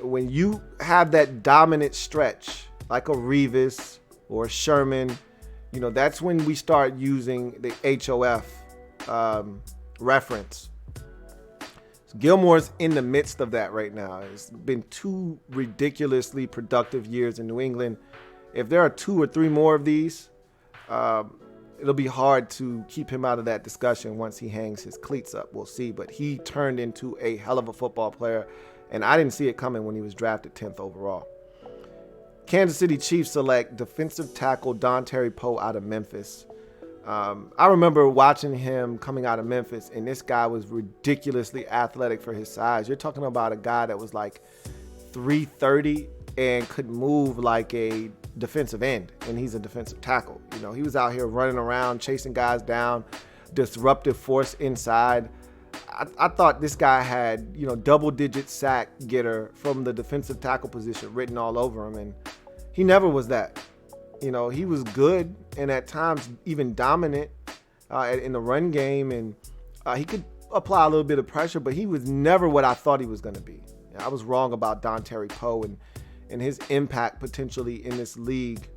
when you have that dominant stretch, like a Revis or a Sherman, that's when we start using the HOF reference. So Gilmore's in the midst of that right now. It's been 2 ridiculously productive years in New England. If there are 2 or 3 more of these, it'll be hard to keep him out of that discussion once he hangs his cleats up. We'll see. But he turned into a hell of a football player, and I didn't see it coming when he was drafted 10th overall. Kansas City Chiefs select defensive tackle Dontari Poe out of Memphis. I remember watching him coming out of Memphis, and this guy was ridiculously athletic for his size. You're talking about a guy that was like 330 and could move like a defensive end, and he's a defensive tackle. He was out here running around, chasing guys down, disruptive force inside. I thought this guy had, double-digit sack getter from the defensive tackle position written all over him, and he never was that. He was good and at times even dominant in the run game, and he could apply a little bit of pressure, but he was never what I thought he was going to be. I was wrong about Dontari Poe and his impact potentially in this league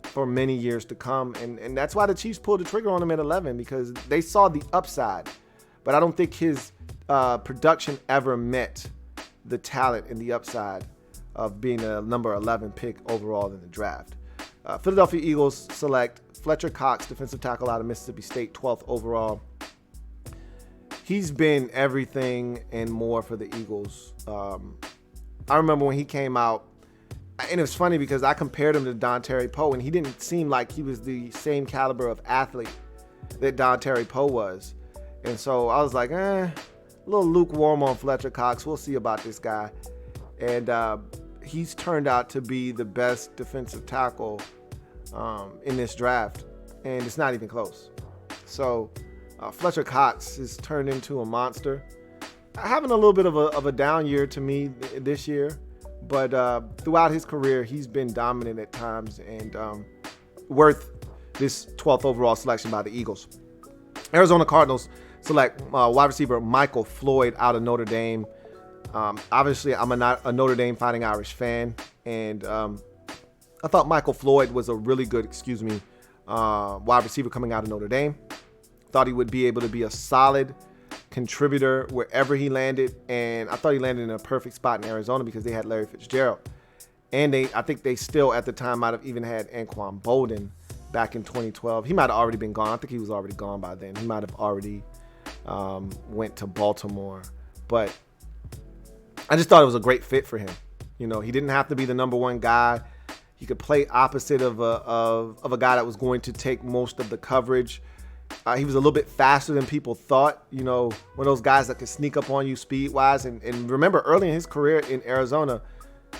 for many years to come. And that's why the Chiefs pulled the trigger on him at 11, because they saw the upside. But I don't think his production ever met the talent and the upside of being a number 11 pick overall in the draft. Philadelphia Eagles select Fletcher Cox, defensive tackle out of Mississippi State, 12th overall. He's been everything and more for the Eagles. I remember when he came out, and it was funny because I compared him to Dontari Poe, and he didn't seem like he was the same caliber of athlete that Dontari Poe was. And so I was like, a little lukewarm on Fletcher Cox. We'll see about this guy. And he's turned out to be the best defensive tackle in this draft, and it's not even close. So Fletcher Cox has turned into a monster. Having a little bit of a down year to me this year, but throughout his career, he's been dominant at times and worth this 12th overall selection by the Eagles. Arizona Cardinals select wide receiver Michael Floyd out of Notre Dame. Obviously, I'm a Notre Dame Fighting Irish fan, and I thought Michael Floyd was a really good, wide receiver coming out of Notre Dame. Thought he would be able to be a solid contributor wherever he landed, and I thought he landed in a perfect spot in Arizona because they had Larry Fitzgerald. And I think they still at the time might have even had Anquan Bolden back in 2012. He might have already been gone. I think he was already gone by then. He might have already went to Baltimore. But I just thought it was a great fit for him. He didn't have to be the number one guy. He could play opposite of a guy that was going to take most of the coverage. He was a little bit faster than people thought. One of those guys that could sneak up on you speed-wise. And remember, early in his career in Arizona,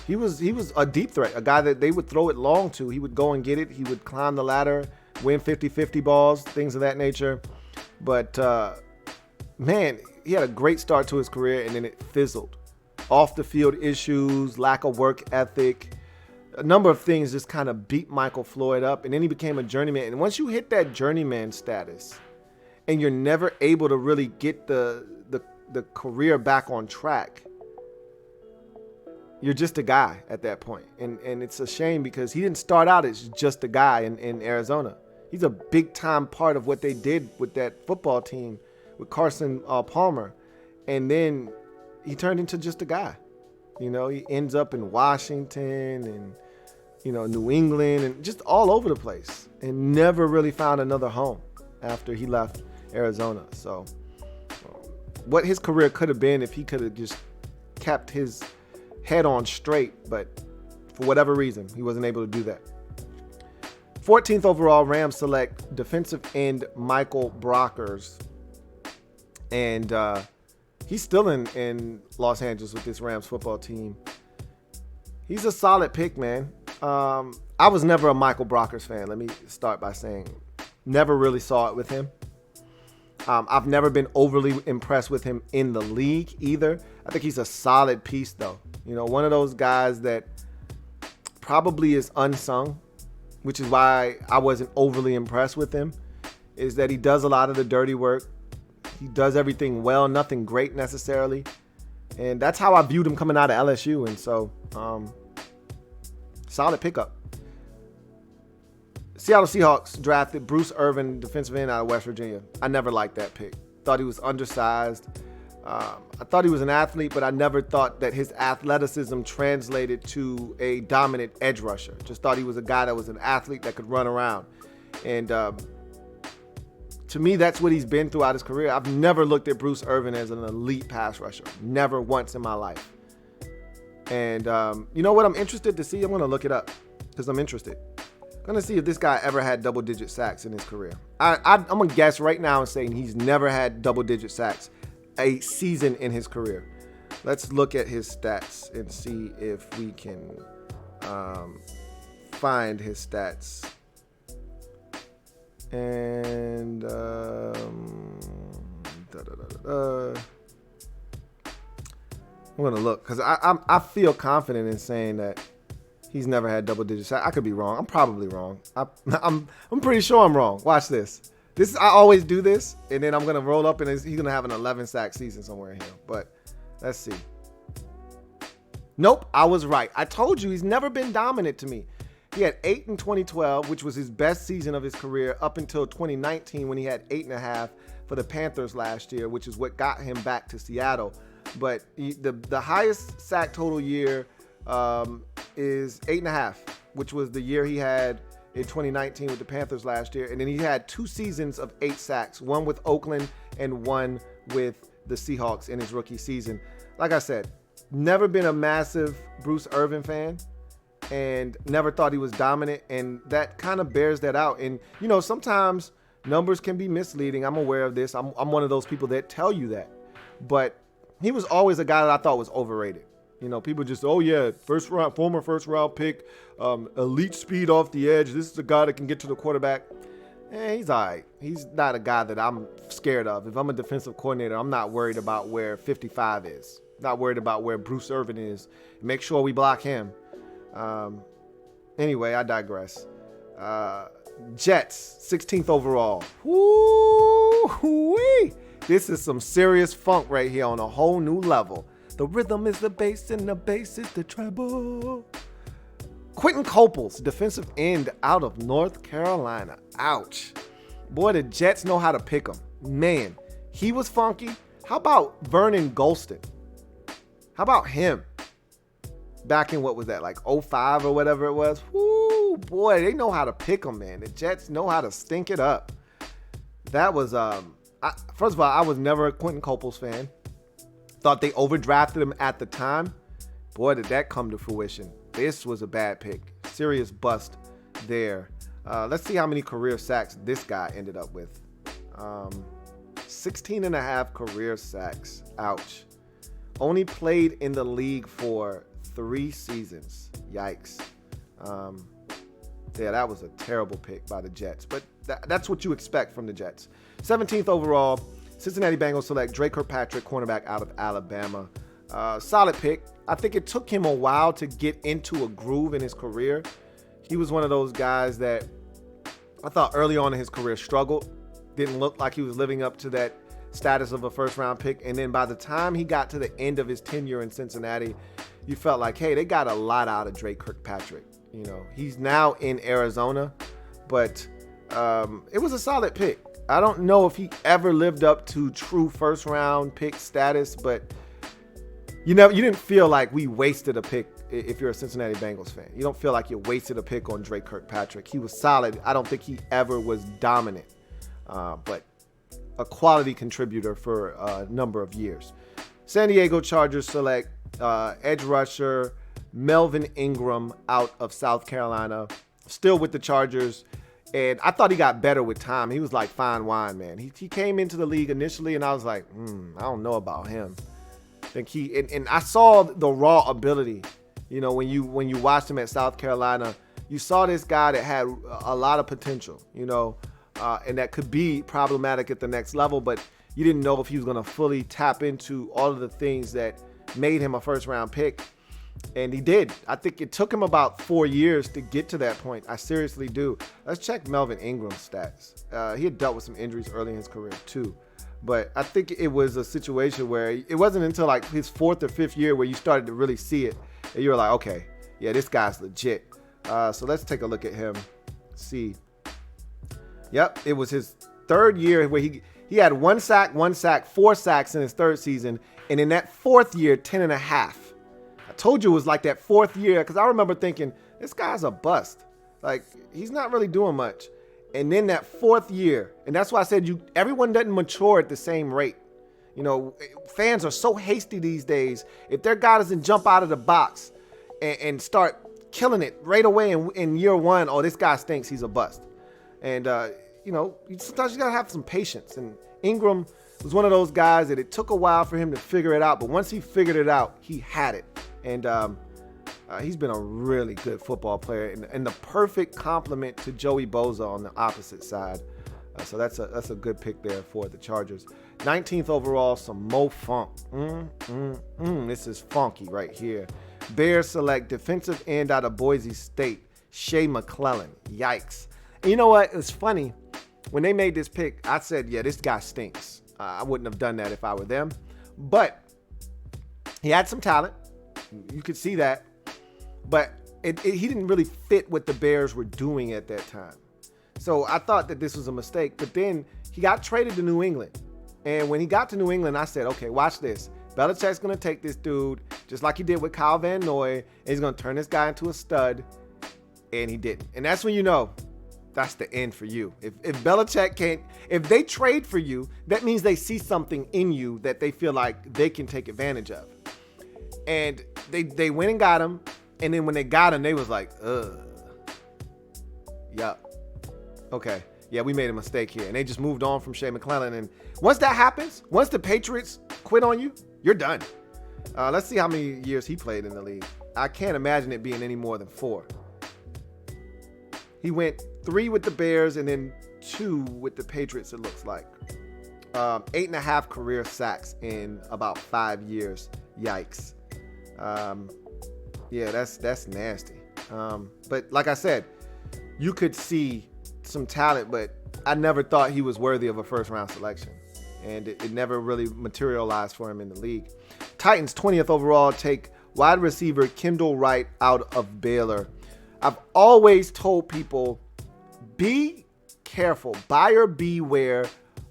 he was a deep threat, a guy that they would throw it long to. He would go and get it. He would climb the ladder, win 50-50 balls, things of that nature. But, man, he had a great start to his career, and then it fizzled. Off-the-field issues, lack of work ethic, a number of things just kind of beat Michael Floyd up, and then he became a journeyman. And once you hit that journeyman status and you're never able to really get the career back on track, you're just a guy at that point. And it's a shame because he didn't start out as just a guy in Arizona. He's a big-time part of what they did with that football team with Carson Palmer. And then he turned into just a guy. He ends up in Washington and, New England and just all over the place and never really found another home after he left Arizona. So what his career could have been if he could have just kept his head on straight, but for whatever reason, he wasn't able to do that. 14th overall, Rams select defensive end Michael Brockers. And he's still in Los Angeles with this Rams football team. He's a solid pick, man. I was never a Michael Brockers fan. Let me start by saying, never really saw it with him. I've never been overly impressed with him in the league either. I think he's a solid piece, though. One of those guys that probably is unsung, which is why I wasn't overly impressed with him, is that he does a lot of the dirty work. He does everything well, nothing great necessarily. And that's how I viewed him coming out of LSU. And so, solid pickup. Seattle Seahawks drafted Bruce Irvin, defensive end out of West Virginia. I never liked that pick. Thought he was undersized. I thought he was an athlete, but I never thought that his athleticism translated to a dominant edge rusher. Just thought he was a guy that was an athlete that could run around. And to me, that's what he's been throughout his career. I've never looked at Bruce Irvin as an elite pass rusher. Never once in my life. And you know what I'm interested to see? I'm going to look it up because I'm interested. I'm going to see if this guy ever had double-digit sacks in his career. I'm going to guess right now and saying he's never had double-digit sacks a season in his career. Let's look at his stats and see if we can find his stats. And I'm gonna look because I feel confident in saying that he's never had double digits. I could be wrong. I'm probably wrong. I'm pretty sure I'm wrong. Watch this. I always do this, and then I'm gonna roll up and he's gonna have an 11 sack season somewhere in here. But let's see. Nope, I was right. I told you he's never been dominant to me. He had 8 in 2012, which was his best season of his career up until 2019 when he had 8.5 for the Panthers last year, which is what got him back to Seattle. But the highest sack total year is 8.5, which was the year he had in 2019 with the Panthers last year. And then he had 2 seasons of 8 sacks, one with Oakland and one with the Seahawks in his rookie season. Like I said, never been a massive Bruce Irvin fan and never thought he was dominant. And that kind of bears that out. And, you know, sometimes numbers can be misleading. I'm aware of this. I'm one of those people that tell you that. But he was always a guy that I thought was overrated. You know, people just, oh yeah, former first round pick, elite speed off the edge. This is a guy that can get to the quarterback. He's all right. He's not a guy that I'm scared of. If I'm a defensive coordinator, I'm not worried about where 55 is. Not worried about where Bruce Irvin is. Make sure we block him. Anyway, I digress. Jets, 16th overall. Woo-wee. This is some serious funk right here on a whole new level. The rhythm is the bass and the bass is the treble. Quentin Coples, defensive end out of North Carolina. Ouch. Boy, the Jets know how to pick him. Man, he was funky. How about Vernon Golston? How about him? Back in, what was that, like 05 or whatever it was? Woo, boy, they know how to pick him, man. The Jets know how to stink it up. That was, first of all, I was never a Quentin Coples fan. Thought they overdrafted him at the time. Boy, did that come to fruition. This was a bad pick. Serious bust there. Let's see how many career sacks this guy ended up with. 16 and a half career sacks. Ouch. Only played in the league for 3 seasons. Yikes. Yeah, that was a terrible pick by the Jets. But that's what you expect from the Jets. 17th overall. Cincinnati Bengals select Drake Kirkpatrick, cornerback out of Alabama. Solid pick. I think it took him a while to get into a groove in his career. He was one of those guys that I thought early on in his career struggled. Didn't look like he was living up to that status of a first-round pick. And then by the time he got to the end of his tenure in Cincinnati, you felt like, hey, they got a lot out of Drake Kirkpatrick. You know, he's now in Arizona, but it was a solid pick. I don't know if he ever lived up to true first-round pick status, but you didn't feel like we wasted a pick if you're a Cincinnati Bengals fan. You don't feel like you wasted a pick on Drake Kirkpatrick. He was solid. I don't think he ever was dominant, but a quality contributor for a number of years. San Diego Chargers select edge rusher Melvin Ingram out of South Carolina, still with the Chargers. And I thought he got better with time. He was like fine wine, man. He came into the league initially, and I was like, I don't know about him. I think and I saw the raw ability. You know, when you watched him at South Carolina, you saw this guy that had a lot of potential, you know, and that could be problematic at the next level, but you didn't know if he was going to fully tap into all of the things that made him a first-round pick. And he did. I think it took him about 4 years to get to that point. I seriously do. Let's check Melvin Ingram's stats. He had dealt with some injuries early in his career too. But I think it was a situation where it wasn't until like his 4th or 5th year where you started to really see it. And you were like, okay, yeah, this guy's legit. So let's take a look at him. See. Yep, it was his 3rd year where he had 1 sack, 4 sacks in his 3rd season. And in that 4th year, 10.5. I told you it was like that 4th year because I remember thinking, this guy's a bust. Like, he's not really doing much. And then that 4th year, and that's why I said everyone doesn't mature at the same rate. You know, fans are so hasty these days. If their guy doesn't jump out of the box and start killing it right away in year 1, oh, this guy stinks, he's a bust. And, you know, sometimes you got to have some patience. And Ingram was one of those guys that it took a while for him to figure it out. But once he figured it out, he had it. And he's been a really good football player and the perfect complement to Joey Bosa on the opposite side. So that's a good pick there for the Chargers. 19th overall, some Mo Funk. This is funky right here. Bears select defensive end out of Boise State, Shea McClellan. Yikes. And you know what? It's funny. When they made this pick, I said, yeah, this guy stinks. I wouldn't have done that if I were them. But he had some talent. You could see that. But he didn't really fit what the Bears were doing at that time. So I thought that this was a mistake. But then he got traded to New England. And when he got to New England, I said, okay, watch this. Belichick's going to take this dude, just like he did with Kyle Van Noy, and he's going to turn this guy into a stud. And he didn't. And that's when you know that's the end for you. If Belichick can't, if they trade for you, that means they see something in you that they feel like they can take advantage of. And they went and got him. And then when they got him, they was like, yup. Okay. Yeah, we made a mistake here. And they just moved on from Shea McClellan. And once that happens, once the Patriots quit on you, you're done. Let's see how many years he played in the league. I can't imagine it being any more than 4. He went 3 with the Bears and then 2 with the Patriots, it looks like. 8.5 career sacks in about 5 years. Yikes. Yeah, that's nasty. But like I said, you could see some talent, but I never thought he was worthy of a first-round selection. And it never really materialized for him in the league. Titans, 20th overall, take wide receiver Kendall Wright out of Baylor. I've always told people, be careful, buyer beware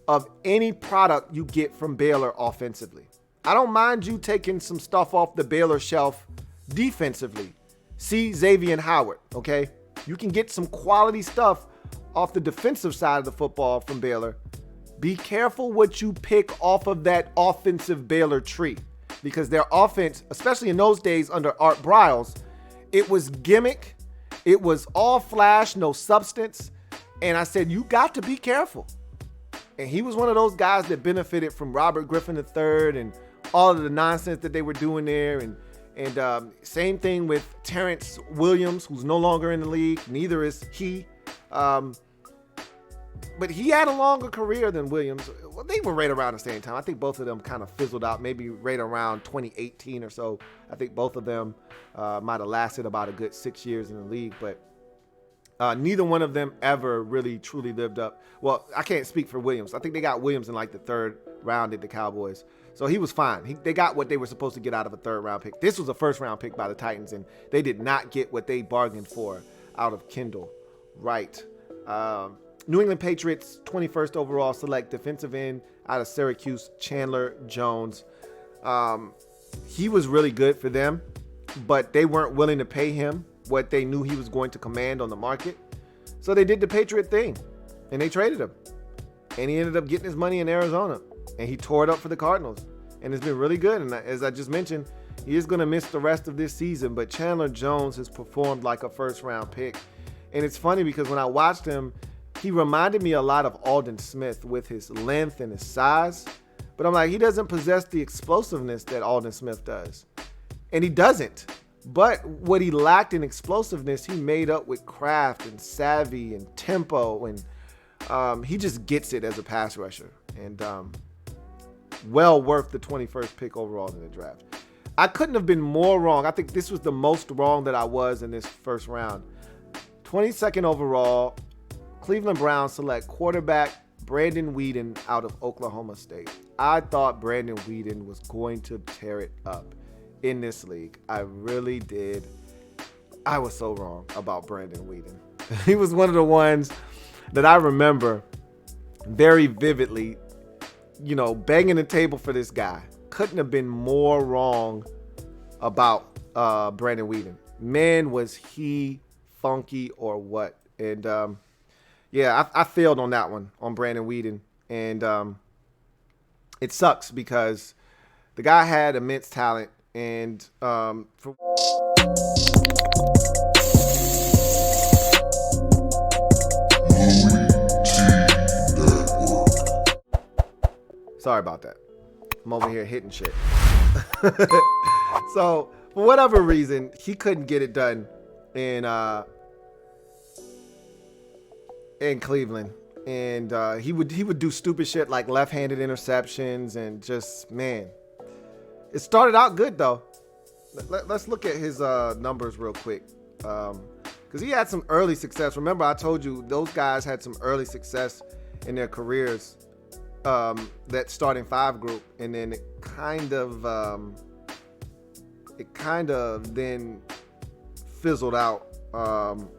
of any product you get from Baylor offensively. I don't mind you taking some stuff off the Baylor shelf defensively. See Xavier Howard, okay? You can get some quality stuff off the defensive side of the football from Baylor. Be careful what you pick off of that offensive Baylor tree, because their offense, especially in those days under Art Briles, it was gimmick. It was all flash, no substance. And I said, you got to be careful. And he was one of those guys that benefited from Robert Griffin III and all of the nonsense that they were doing there. And same thing with Terrence Williams, who's no longer in the league. Neither is he. But he had a longer career than Williams. Well, they were right around the same time. I think both of them kind of fizzled out, maybe right around 2018 or so. I think both of them might have lasted about a good 6 years in the league. But neither one of them ever really truly lived up. Well, I can't speak for Williams. I think they got Williams in like the 3rd round at the Cowboys. So he was fine. They got what they were supposed to get out of a 3rd round pick. This was a 1st round pick by the Titans, and they did not get what they bargained for out of Kendall Wright. New England Patriots, 21st overall, select defensive end out of Syracuse, Chandler Jones. He was really good for them, but they weren't willing to pay him what they knew he was going to command on the market. So they did the Patriot thing, and they traded him. And he ended up getting his money in Arizona, and he tore it up for the Cardinals. And it's been really good. And as I just mentioned, he is going to miss the rest of this season, but Chandler Jones has performed like a 1st round pick. And it's funny because when I watched him, he reminded me a lot of Aldon Smith with his length and his size. But I'm like, he doesn't possess the explosiveness that Aldon Smith does. And he doesn't. But what he lacked in explosiveness, he made up with craft and savvy and tempo. And he just gets it as a pass rusher. And well worth the 21st pick overall in the draft. I couldn't have been more wrong. I think this was the most wrong that I was in this 1st round. 22nd overall, Cleveland Browns select quarterback Brandon Weeden out of Oklahoma State. I thought Brandon Weeden was going to tear it up in this league. I really did. I was so wrong about Brandon Weeden. He was one of the ones that I remember very vividly, banging the table for this guy. Couldn't have been more wrong about Brandon Weeden. Man, was he funky or what? And I failed on that one, on Brandon Weeden. And it sucks because the guy had immense talent. And sorry about that. I'm over here hitting shit. So for whatever reason, he couldn't get it done in Cleveland. And he would do stupid shit like left-handed interceptions and just, man. It started out good though. Let's look at his numbers real quick. Because he had some early success. Remember, I told you those guys had some early success in their careers. That starting five group, and then it kind of then fizzled out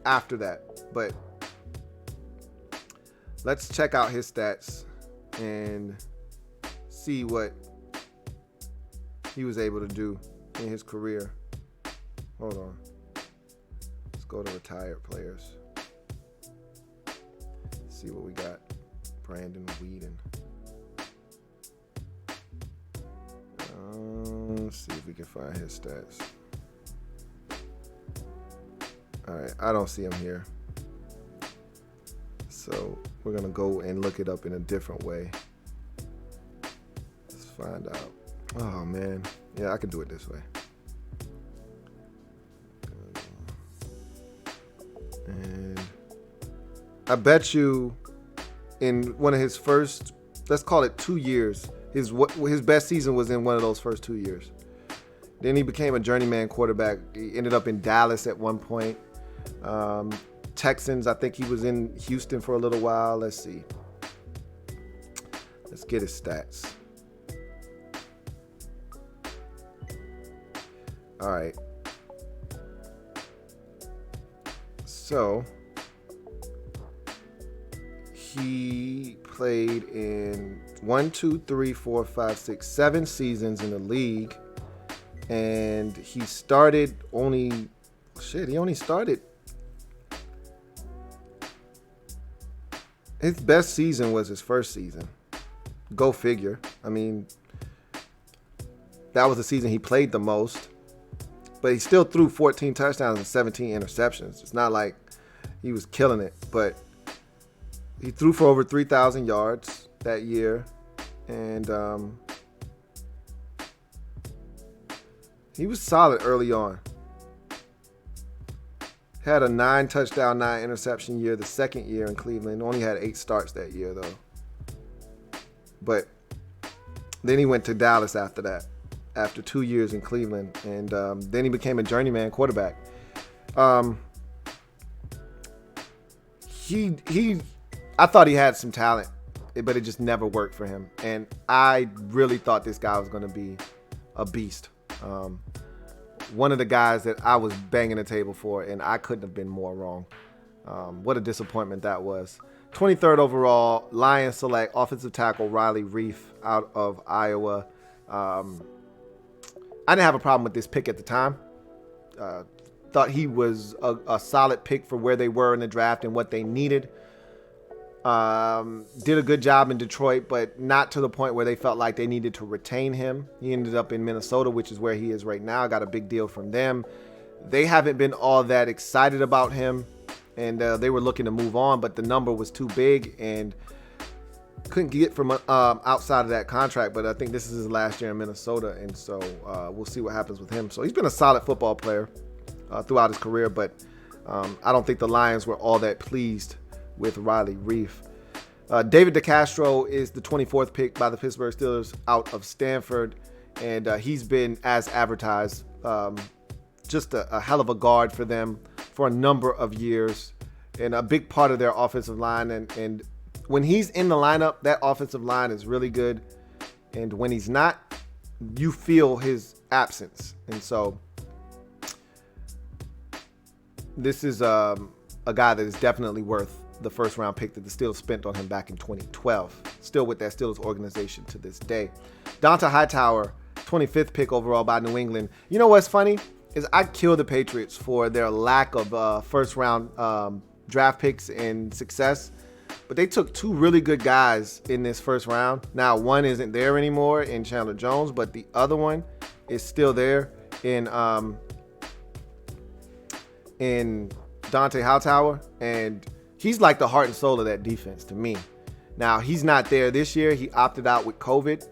after that. But let's check out his stats and see what he was able to do in his career. Hold on. Let's go to retired players. Let's see what we got. Brandon Weeden. Let's see if we can find his stats. All right, I don't see him here. So we're going to go and look it up in a different way. Let's find out. Oh, man. Yeah, I can do it this way. And I bet you in one of his first, let's call it 2 years, his best season was in one of those first 2 years. Then he became a journeyman quarterback. He ended up in Dallas at one point. Texans, I think he was in Houston for a little while. Let's see. Let's get his stats. All right. So he played in 7 seasons in the league. And he started only started. His best season was his first season. Go figure. I mean, that was the season he played the most. But he still threw 14 touchdowns and 17 interceptions. It's not like he was killing it. But he threw for over 3,000 yards that year. And he was solid early on. Had a 9 touchdown, 9 interception year the second year in Cleveland. Only had 8 starts that year, though. But then he went to Dallas after that, after 2 years in Cleveland. And then he became a journeyman quarterback. I thought he had some talent, but it just never worked for him. And I really thought this guy was going to be a beast. One of the guys that I was banging the table for, and I couldn't have been more wrong. What a disappointment that was. 23rd overall, Lions select offensive tackle Riley Reef out of Iowa. I didn't have a problem with this pick at the time. Thought he was a solid pick for where they were in the draft and what they needed. Did a good job in Detroit, but not to the point where they felt like they needed to retain him. He ended up in Minnesota, which is where he is right now. Got a big deal from them. They haven't been all that excited about him, and they were looking to move on, but the number was too big and couldn't get from outside of that contract. But I think this is his last year in Minnesota, and so we'll see what happens with him. So he's been a solid football player throughout his career, but I don't think the Lions were all that pleased with Riley Reef. David DeCastro is the 24th pick by the Pittsburgh Steelers out of Stanford, and he's been, as advertised, just a hell of a guard for them for a number of years, and a big part of their offensive line and when he's in the lineup, that offensive line is really good. And when he's not, you feel his absence. And so this is a guy that is definitely worth the first round pick that the Steelers spent on him back in 2012. Still with that Steelers organization to this day. Donta Hightower, 25th pick overall by New England. You know what's funny is I kill the Patriots for their lack of first round draft picks and success. But they took two really good guys in this first round. Now, one isn't there anymore in Chandler Jones, but the other one is still there in Donta Hightower. And he's like the heart and soul of that defense to me. Now, he's not there this year. He opted out with COVID.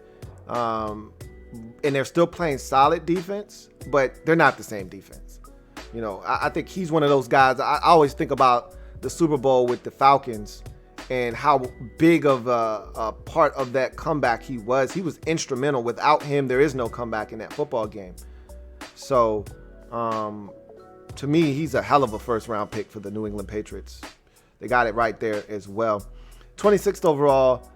And they're still playing solid defense, but they're not the same defense. You know, I think he's one of those guys. I always think about the Super Bowl with the Falcons and how big of a part of that comeback he was. He was instrumental. Without him, there is no comeback in that football game. So, to me, he's a hell of a first-round pick for the New England Patriots. They got it right there as well. 26th overall,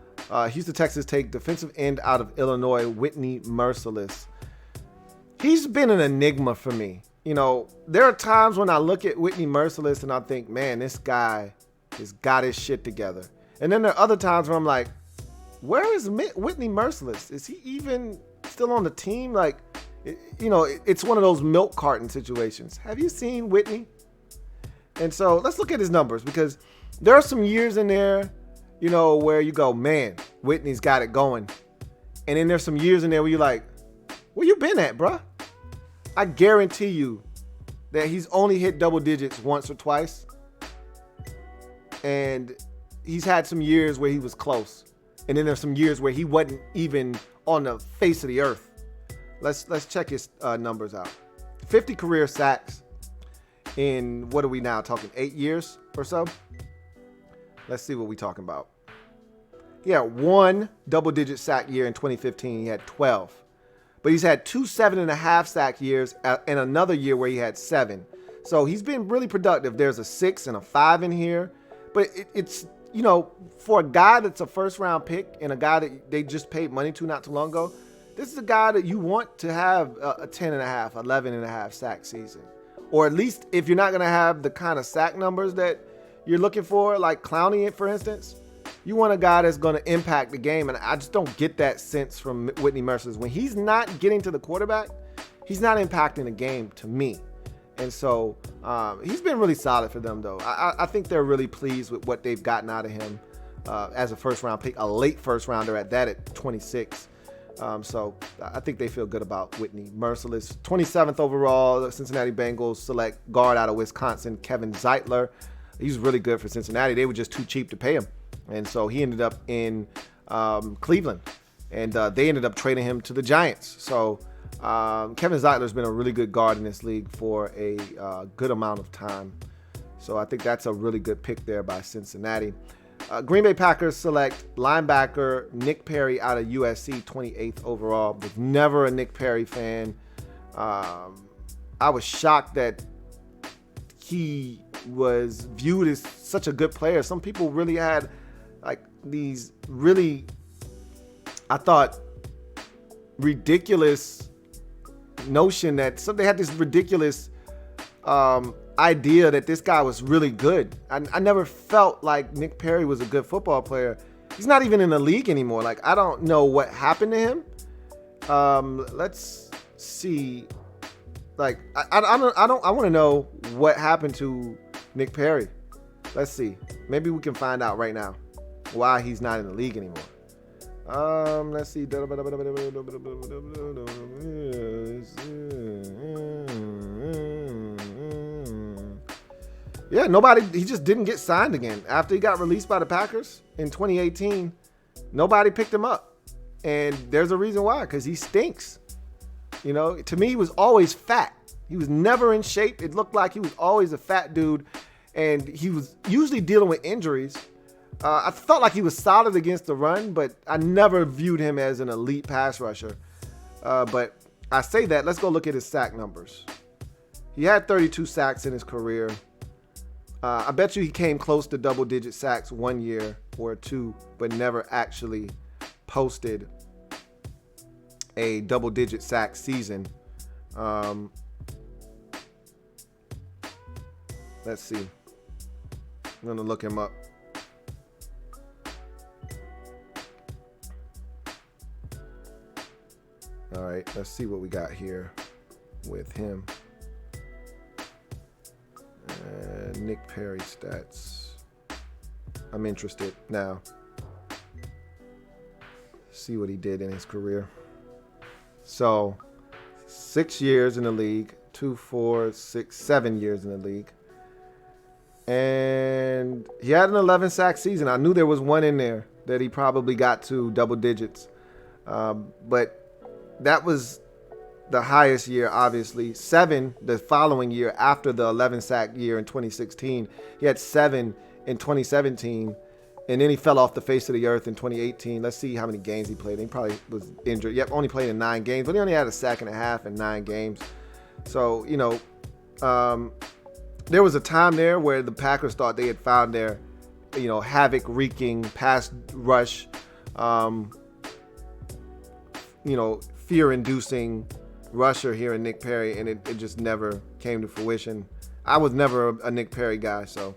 Houston Texans take defensive end out of Illinois, Whitney Merciless. He's been an enigma for me. You know, there are times when I look at Whitney Merciless and I think, man, this guy has got his shit together. And then there are other times where I'm like, where is Whitney Merciless? Is he even still on the team? Like, it's one of those milk carton situations. Have you seen Whitney? And so let's look at his numbers, because there are some years in there, where you go, man, Whitney's got it going. And then there's some years in there where you're like, where you been at, bruh? I guarantee you that he's only hit double digits once or twice. And he's had some years where he was close. And then there's some years where he wasn't even on the face of the earth. Let's check his numbers out. 50 career sacks in, what are we now talking, 8 years or so? Let's see what we're talking about. He had one double-digit sack year in 2015. He had 12. But he's had 2 7.5 sack years and another year where he had 7. So he's been really productive. There's a 6 and a 5 in here. But it's, for a guy that's a first-round pick and a guy that they just paid money to not too long ago, this is a guy that you want to have a 10.5, 11.5 sack season. Or at least if you're not going to have the kind of sack numbers that you're looking for, like Clowney, for instance, you want a guy that's going to impact the game. And I just don't get that sense from Whitney Merciless. When he's not getting to the quarterback, he's not impacting the game to me. And so he's been really solid for them, though. I think they're really pleased with what they've gotten out of him as a first-round pick, a late first-rounder at that at 26. So I think they feel good about Whitney Merciless. 27th overall, the Cincinnati Bengals select guard out of Wisconsin, Kevin Zeitler. He's really good for Cincinnati. They were just too cheap to pay him. And so he ended up in Cleveland. And they ended up trading him to the Giants. So Kevin Zeitler's been a really good guard in this league for a good amount of time. So I think that's a really good pick there by Cincinnati. Green Bay Packers select linebacker Nick Perry out of USC, 28th overall. Was never a Nick Perry fan. I was shocked that he was viewed as such a good player. Some people really had like these really, I thought, ridiculous notion that they had this ridiculous idea that this guy was really good. I never felt like Nick Perry was a good football player. He's not even in the league anymore. Like, I don't know what happened to him. Let's see. Like, I want to know what happened to Nick Perry. Let's see. Maybe we can find out right now why he's not in the league anymore. Let's see. Yeah, he just didn't get signed again. After he got released by the Packers in 2018, nobody picked him up. And there's a reason why, because he stinks. To me, he was always fat. He was never in shape. It looked like he was always a fat dude. And he was usually dealing with injuries. I felt like he was solid against the run, but I never viewed him as an elite pass rusher. But I say that, let's go look at his sack numbers. He had 32 sacks in his career. I bet you he came close to double-digit sacks one year or two, but never actually posted a double-digit sack season. Let's see. I'm going to look him up. All right, let's see what we got here with him. Nick Perry stats. I'm interested now. See what he did in his career. So, 6 years in the league, 2, 4, 6, 7 years in the league. And he had an 11 sack season. I knew there was one in there that he probably got to double digits. But that was the highest year, obviously. 7 the following year after the 11 sack year in 2016. He had 7 in 2017. And then he fell off the face of the earth in 2018. Let's see how many games he played. He probably was injured. Yep, only played in 9 games. But he only had a sack and a half in 9 games. So, there was a time there where the Packers thought they had found their, havoc-wreaking pass rush, fear-inducing rusher here in Nick Perry, and it just never came to fruition. I was never a Nick Perry guy, so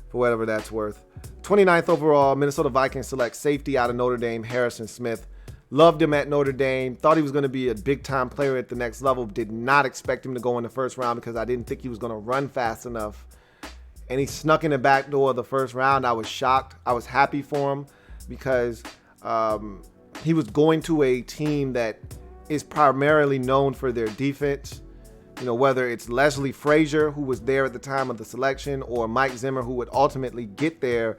for whatever that's worth. 29th overall, Minnesota Vikings select safety out of Notre Dame, Harrison Smith. Loved him at Notre Dame. Thought he was going to be a big-time player at the next level. Did not expect him to go in the first round because I didn't think he was going to run fast enough. And he snuck in the back door of the first round. I was shocked. I was happy for him because he was going to a team that is primarily known for their defense. Whether it's Leslie Frazier, who was there at the time of the selection, or Mike Zimmer, who would ultimately get there.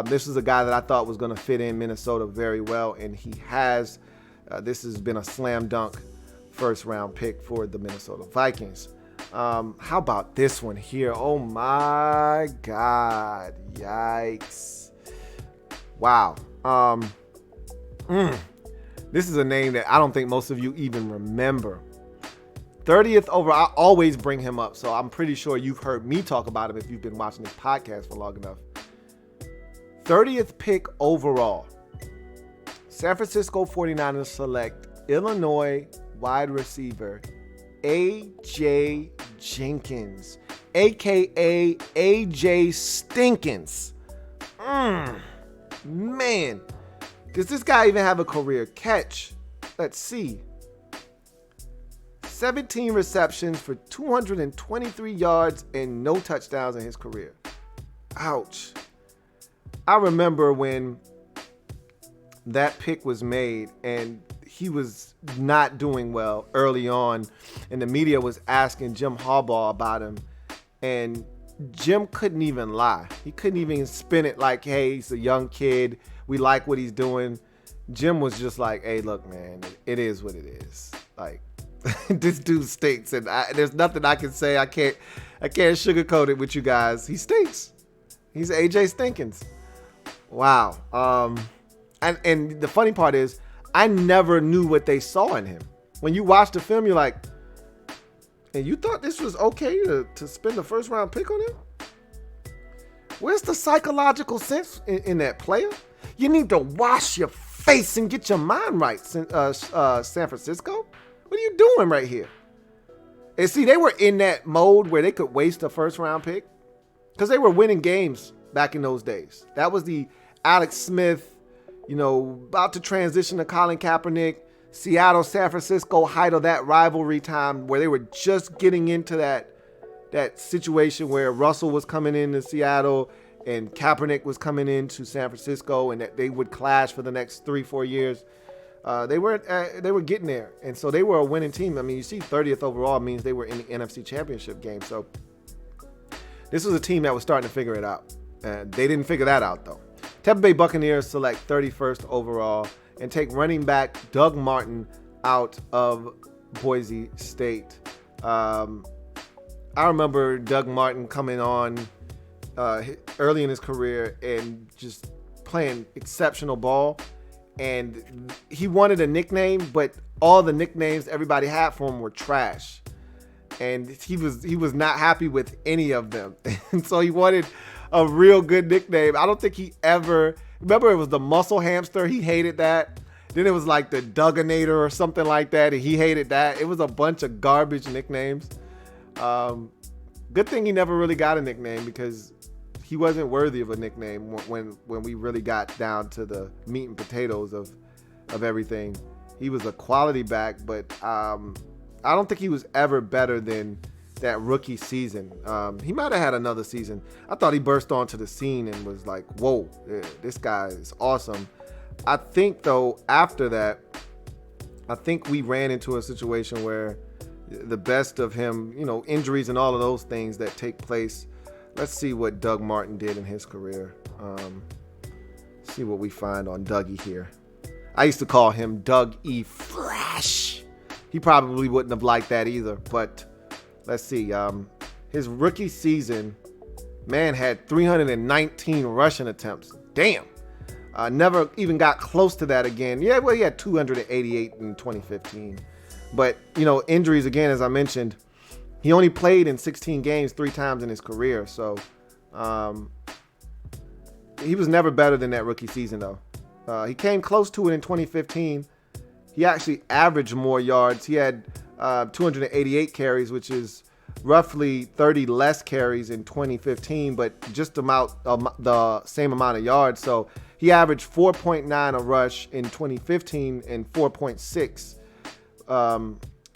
This is a guy that I thought was going to fit in Minnesota very well, and he has. This has been a slam dunk first-round pick for the Minnesota Vikings. How about this one here? Oh, my God. Yikes. Wow. This is a name that I don't think most of you even remember. 30th overall. I always bring him up, so I'm pretty sure you've heard me talk about him if you've been watching this podcast for long enough. 30th pick overall. San Francisco 49ers select Illinois wide receiver A.J. Jenkins, a.k.a. A.J. Stinkins. Man. Does this guy even have a career catch? Let's see. 17 receptions for 223 yards and no touchdowns in his career. Ouch. I remember when that pick was made and he was not doing well early on, and the media was asking Jim Harbaugh about him, and Jim couldn't even lie. He couldn't even spin it like, hey, he's a young kid. We like what he's doing. Jim was just like, hey, look, man, it is what it is. Like, this dude stinks, and there's nothing I can say. I can't sugarcoat it with you guys. He stinks. He's AJ Stinkins. Wow. And the funny part is, I never knew what they saw in him. When you watch the film, you're like, and you thought this was okay to spend the first round pick on him? Where's the psychological sense in that player? You need to wash your face and get your mind right, San Francisco. What are you doing right here? And see, they were in that mode where they could waste a first round pick because they were winning games back in those days. That was the Alex Smith, about to transition to Colin Kaepernick, Seattle, San Francisco height of that rivalry time where they were just getting into that situation where Russell was coming into Seattle and Kaepernick was coming into San Francisco, and that they would clash for the next 3-4 years. They were getting there, and so they were a winning team. I mean, you see 30th overall means they were in the NFC Championship game. So this was a team that was starting to figure it out. They didn't figure that out, though. Tampa Bay Buccaneers select 31st overall and take running back Doug Martin out of Boise State. I remember Doug Martin coming on early in his career and just playing exceptional ball. And he wanted a nickname, but all the nicknames everybody had for him were trash. and he was not happy with any of them. And so he wanted a real good nickname. I don't think he ever, remember it was the Muscle Hamster. He hated that. Then it was like the Dugginator or something like that, and he hated that. It was a bunch of garbage nicknames. Good thing he never really got a nickname, because he wasn't worthy of a nickname when we really got down to the meat and potatoes of everything. He was a quality back, but I don't think he was ever better than that rookie season. He might have had another season. I thought he burst onto the scene and was like, whoa, this guy is awesome. I think, though, after that, I think we ran into a situation where the best of him, injuries and all of those things that take place. Let's see what Doug Martin did in his career. See what we find on Dougie here. I used to call him Doug E. Flash. He probably wouldn't have liked that either, but let's see. His rookie season, man, had 319 rushing attempts. Damn. Never even got close to that again. Yeah, well, he had 288 in 2015. But, injuries, again, as I mentioned, he only played in 16 games 3 times in his career. So he was never better than that rookie season, though. He came close to it in 2015. He actually averaged more yards. He had 288 carries, which is roughly 30 less carries in 2015, but just about the same amount of yards. So he averaged 4.9 a rush in 2015 and 4.6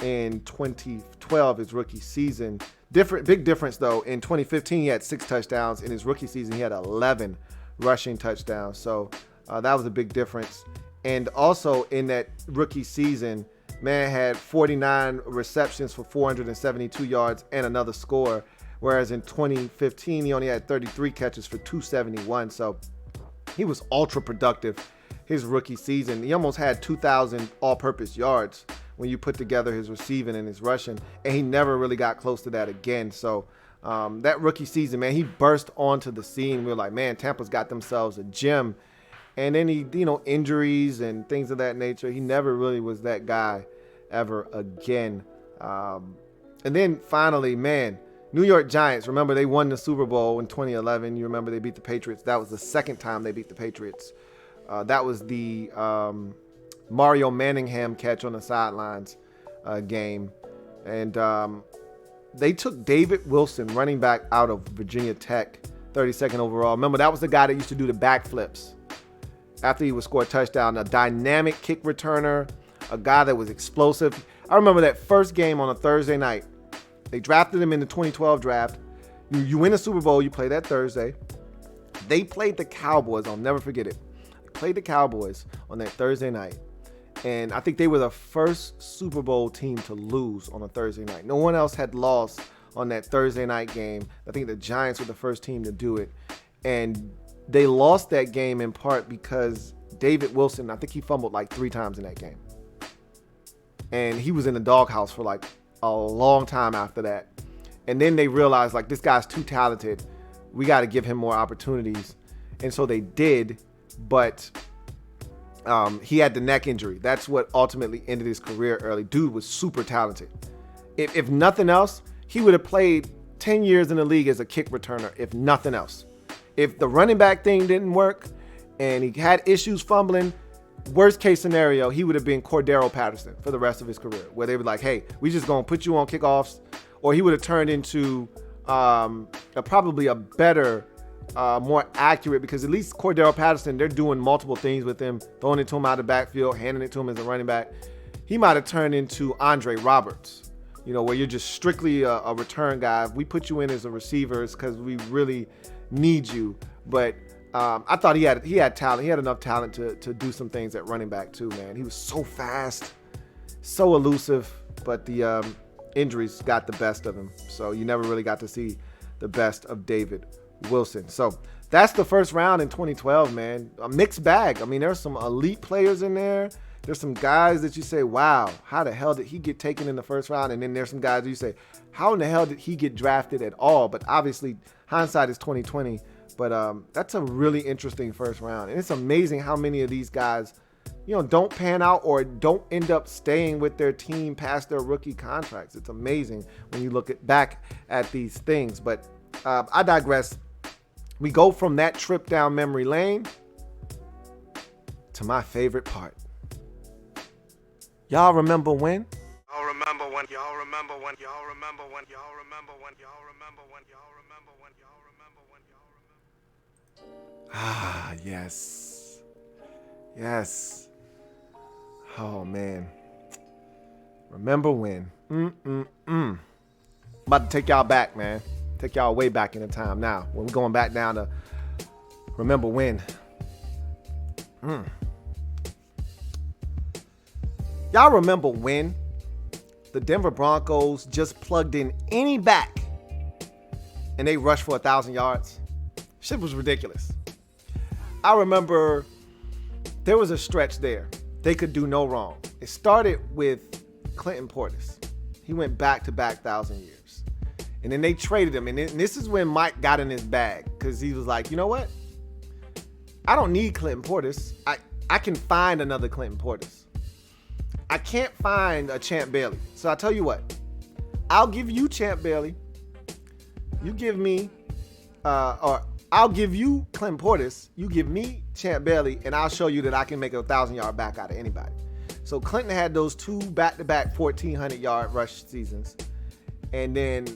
in 2012, his rookie season. Big difference, though. In 2015, he had 6 touchdowns. In his rookie season, he had 11 rushing touchdowns. So that was a big difference. And also in that rookie season, man had 49 receptions for 472 yards and another score. Whereas in 2015, he only had 33 catches for 271. So he was ultra productive his rookie season. He almost had 2,000 all-purpose yards when you put together his receiving and his rushing. And he never really got close to that again. So that rookie season, man, he burst onto the scene. We were like, man, Tampa's got themselves a gem. And then he, injuries and things of that nature. He never really was that guy ever again. And then finally, man, New York Giants, remember they won the Super Bowl in 2011. You remember they beat the Patriots. That was the second time they beat the Patriots. That was the Mario Manningham catch on the sidelines game. And they took David Wilson, running back out of Virginia Tech, 32nd overall. Remember, that was the guy that used to do the backflips after he would score a touchdown. A dynamic kick returner, a guy that was explosive. I remember that first game on a Thursday night. They drafted him in the 2012 draft. You win a Super Bowl, you play that Thursday. They played the Cowboys. I'll never forget it. They played the Cowboys on that Thursday night. And I think they were the first Super Bowl team to lose on a Thursday night. No one else had lost on that Thursday night game. I think the Giants were the first team to do it. And they lost that game in part because David Wilson, I think he fumbled like 3 times in that game. And he was in the doghouse for like a long time after that. And then they realized, like, this guy's too talented. We got to give him more opportunities. And so they did, but he had the neck injury. That's what ultimately ended his career early. Dude was super talented. If nothing else, he would have played 10 years in the league as a kick returner, if nothing else. If the running back thing didn't work and he had issues fumbling, worst case scenario, he would have been Cordero Patterson for the rest of his career, where they were like, hey, we just going to put you on kickoffs. Or he would have turned into probably a better, more accurate, because at least Cordero Patterson, they're doing multiple things with him, throwing it to him out of the backfield, handing it to him as a running back. He might have turned into Andre Roberts, where you're just strictly a return guy. If we put you in as a receiver, it's because we really need you. But I thought he had talent. He had enough talent to do some things at running back too, man. He was so fast, so elusive, but the injuries got the best of him. So you never really got to see the best of David Wilson. So that's the first round in 2012, man. A mixed bag. I mean, there's some elite players in there. There's some guys that you say, wow, how the hell did he get taken in the first round? And then there's some guys that you say, how in the hell did he get drafted at all? But obviously, hindsight is 2020. But that's a really interesting first round. And it's amazing how many of these guys don't pan out or don't end up staying with their team past their rookie contracts. It's amazing when you look back at these things. But I digress. We go from that trip down memory lane to my favorite part. Y'all remember when? Y'all remember when? Y'all remember when? Y'all remember when? Y'all remember when? Y'all remember when? Y'all remember when? Y'all remember when? Y'all remember? Ah, yes. Yes. Oh, man. Remember when? About to take y'all back, man. Take y'all way back in the time now. When we're going back down to remember when. Y'all remember when the Denver Broncos just plugged in any back and they rushed for 1,000 yards? Shit was ridiculous. I remember there was a stretch there. They could do no wrong. It started with Clinton Portis. He went back-to-back 1,000 years. And then they traded him. And this is when Mike got in his bag because he was like, you know what? I don't need Clinton Portis. I can find another Clinton Portis. I can't find a Champ Bailey. So I tell you what. I'll give you Champ Bailey. You give me, or I'll give you Clinton Portis. You give me Champ Bailey, and I'll show you that I can make a 1,000-yard back out of anybody. So Clinton had those two back-to-back 1,400-yard rush seasons. And then,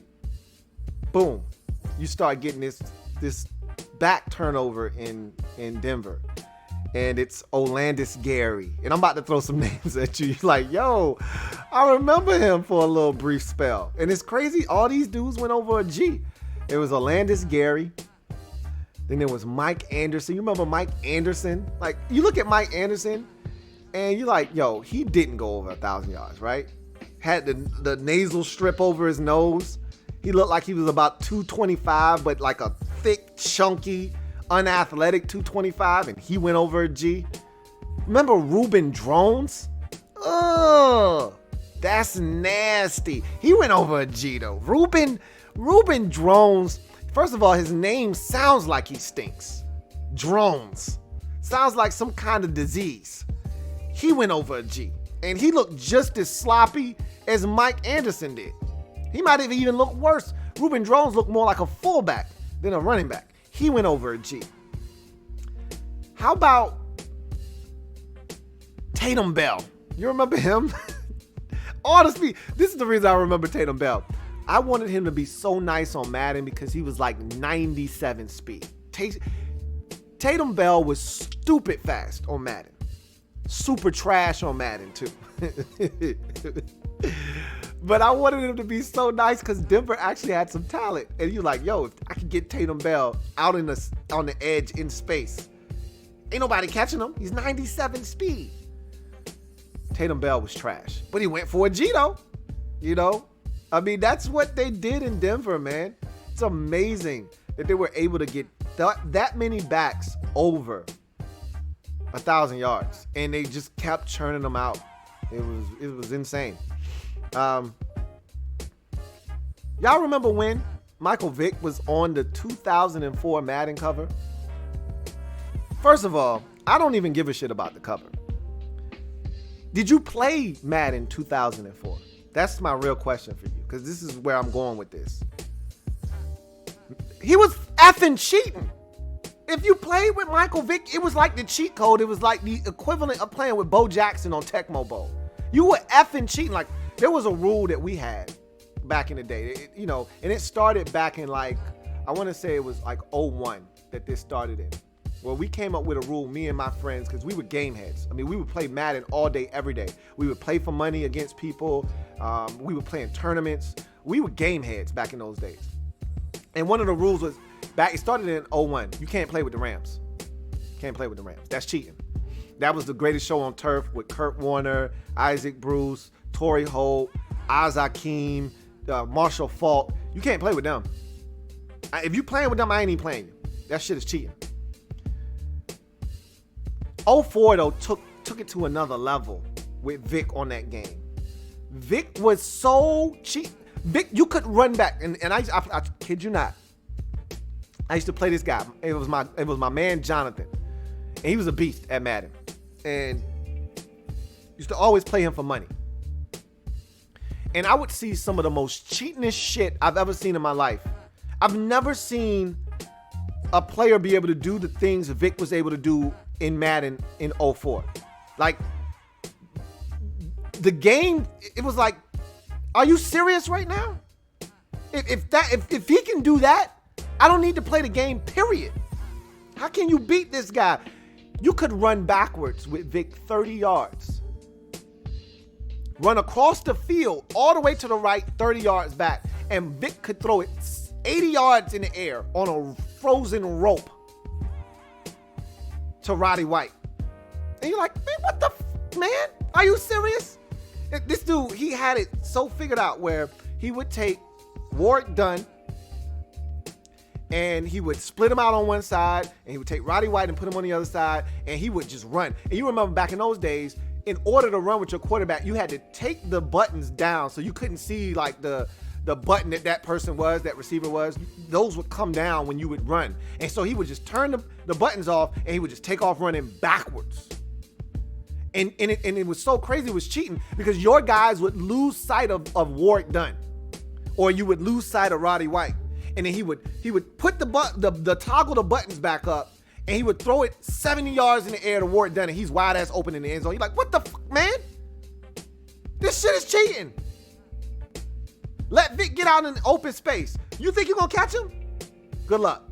boom, you start getting this back turnover in Denver. And it's Olandis Gary. And I'm about to throw some names at you. You're like, yo, I remember him for a little brief spell. And it's crazy. All these dudes went over a G. It was Olandis Gary. Then there was Mike Anderson. You remember Mike Anderson? Like, you look at Mike Anderson, and you're like, yo, he didn't go over 1,000 yards, right? Had the nasal strip over his nose. He looked like he was about 225, but like a thick, chunky, unathletic 225, and he went over a G. Remember Ruben Drones? Ugh, that's nasty. He went over a G though. Ruben Drones. First of all, his name sounds like he stinks. Drones. Sounds like some kind of disease. He went over a G, and he looked just as sloppy as Mike Anderson did. He might have even looked worse. Ruben Drones looked more like a fullback than a running back. He went over a G. How about Tatum Bell? You remember him? Honestly, this is the reason I remember Tatum Bell. I wanted him to be so nice on Madden because he was like 97 speed. Tatum Bell was stupid fast on Madden. Super trash on Madden too. But I wanted him to be so nice because Denver actually had some talent. And you're like, yo, if I could get Tatum Bell out on the edge in space, ain't nobody catching him. He's 97 speed. Tatum Bell was trash. But he went for a G though. I mean, that's what they did in Denver, man. It's amazing that they were able to get that many backs over 1,000 yards. And they just kept churning them out. It was insane. Y'all remember when Michael Vick was on the 2004 Madden cover? First of all, I don't even give a shit about the cover. Did you play Madden 2004? That's my real question for you, because this is where I'm going with this. He was effing cheating. If you played with Michael Vick, it was like the cheat code. It was like the equivalent of playing with Bo Jackson on Tecmo Bowl. You were effing cheating. Like, there was a rule that we had back in the day, and it started back in I want to say it was like 01 that this started in. Well, we came up with a rule, me and my friends, because we were game heads. I mean, we would play Madden all day, every day. We would play for money against people. We would play in tournaments. We were game heads back in those days. And one of the rules was, it started in 01. You can't play with the Rams. Can't play with the Rams. That's cheating. That was the greatest show on turf with Kurt Warner, Isaac Bruce, Torrey Holt, Isaac Akeem, Marshall Faulk. You can't play with them. If you playing with them, I ain't even playing you. That shit is cheating. 04 though took it to another level with Vic on that game. Vic was so cheap. Vic, you could run back, and I kid you not. I used to play this guy. It was my man Jonathan, and he was a beast at Madden. And Used to always play him for money. And I would see some of the most cheatingest shit I've ever seen in my life. I've never seen a player be able to do the things Vic was able to do in Madden in 04. Like, the game, it was like, are you serious right now? If he can do that, I don't need to play the game, period. How can you beat this guy? You could run backwards with Vic 30 yards. Run across the field all the way to the right, 30 yards back, and Vic could throw it 80 yards in the air on a frozen rope to Roddy White. And you're like, man, what the man? Are you serious? This dude, he had it so figured out where he would take Warwick Dunn and he would split him out on one side, and he would take Roddy White and put him on the other side, and he would just run. And you remember back in those days, in order to run with your quarterback, you had to take the buttons down so you couldn't see like the button that person was, that receiver was. Those would come down when you would run. And so he would just turn the buttons off, and he would just take off running backwards. And it was so crazy, it was cheating, because your guys would lose sight of Warwick Dunn, or you would lose sight of Roddy White. And then he would put the toggle the buttons back up, and he would throw it 70 yards in the air to Warwick Dunn, and he's wide ass open in the end zone. You're like, what the fuck, man? This shit is cheating. Let Vic get out in open space. You think you're gonna catch him? Good luck.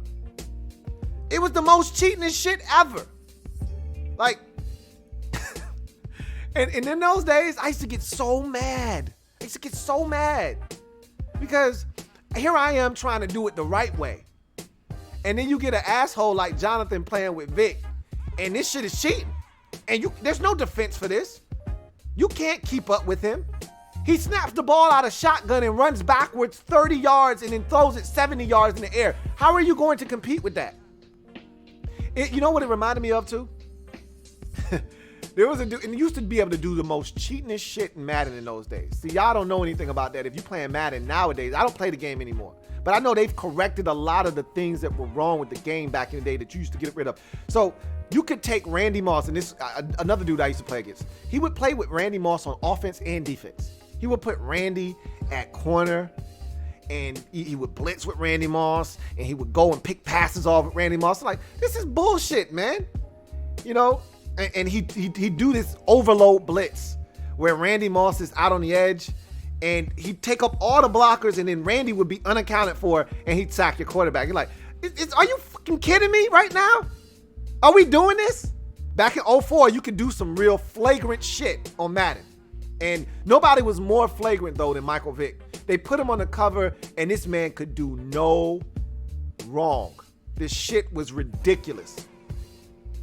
It was the most cheatingest shit ever. Like, and in those days, I used to get so mad. Because here I am trying to do it the right way. And then you get an asshole like Jonathan playing with Vic, and this shit is cheating. And there's no defense for this. You can't keep up with him. He snaps the ball out of shotgun and runs backwards 30 yards and then throws it 70 yards in the air. How are you going to compete with that? You know what it reminded me of too? There was a dude, and he used to be able to do the most cheatingest shit in Madden in those days. See, y'all don't know anything about that. If you're playing Madden nowadays, I don't play the game anymore. But I know they've corrected a lot of the things that were wrong with the game back in the day that you used to get rid of. So you could take Randy Moss, and this another dude I used to play against. He would play with Randy Moss on offense and defense. He would put Randy at corner, and he would blitz with Randy Moss, and he would go and pick passes off with Randy Moss. Like, this is bullshit, man. You know? And he'd do this overload blitz where Randy Moss is out on the edge, and he'd take up all the blockers, and then Randy would be unaccounted for, and he'd sack your quarterback. You're like, are you fucking kidding me right now? Are we doing this? Back in 04, you could do some real flagrant shit on Madden. And nobody was more flagrant, though, than Michael Vick. They put him on the cover, and this man could do no wrong. This shit was ridiculous.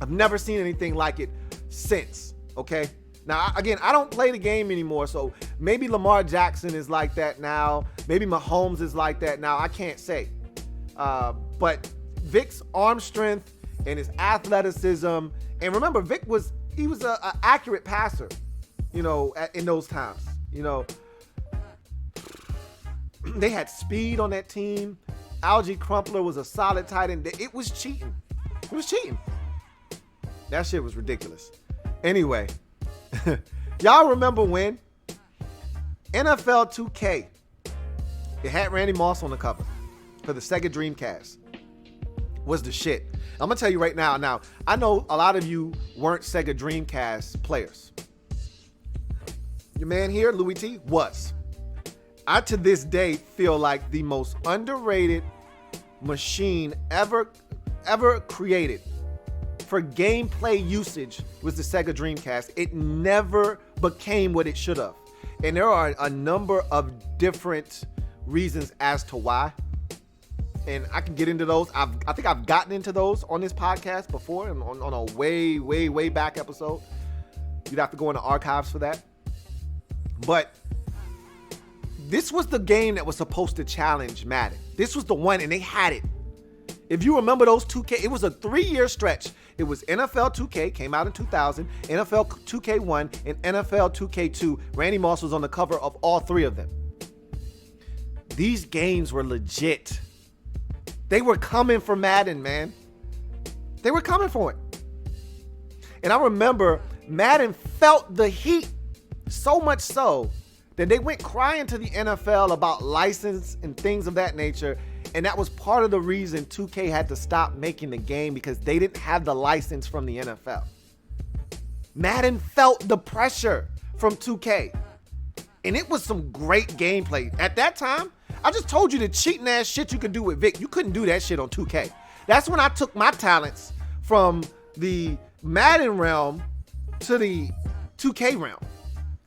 I've never seen anything like it since, okay? Now, again, I don't play the game anymore, so maybe Lamar Jackson is like that now. Maybe Mahomes is like that now. I can't say. But Vic's arm strength and his athleticism, and remember, Vic was an accurate passer, you know, in those times. You know, they had speed on that team. Algie Crumpler was a solid tight end. It was cheating. It was cheating. That shit was ridiculous. Anyway, y'all remember when NFL 2K, it had Randy Moss on the cover for the Sega Dreamcast, was the shit. I'm going to tell you right now. Now, I know a lot of you weren't Sega Dreamcast players. Your man here, Louie T, was. I, to this day, feel like the most underrated machine ever created for gameplay usage was the Sega Dreamcast. It never became what it should have. And there are a number of different reasons as to why. And I can get into those. I think I've gotten into those on this podcast before, and on a way back episode. You'd have to go in the archives for that. But this was the game that was supposed to challenge Madden. This was the one, and they had it. If you remember those 2K, it was a 3-year stretch. It was NFL 2K, came out in 2000, NFL 2K1, and NFL 2K2. Randy Moss was on the cover of all three of them. These games were legit. They were coming for Madden, man. They were coming for it. And I remember Madden felt the heat so much so that they went crying to the NFL about license and things of that nature. And that was part of the reason 2K had to stop making the game, because they didn't have the license from the NFL. Madden felt the pressure from 2K. And it was some great gameplay. At that time, I just told you the cheating ass shit you could do with Vic. You couldn't do that shit on 2K. That's when I took my talents from the Madden realm to the 2K realm.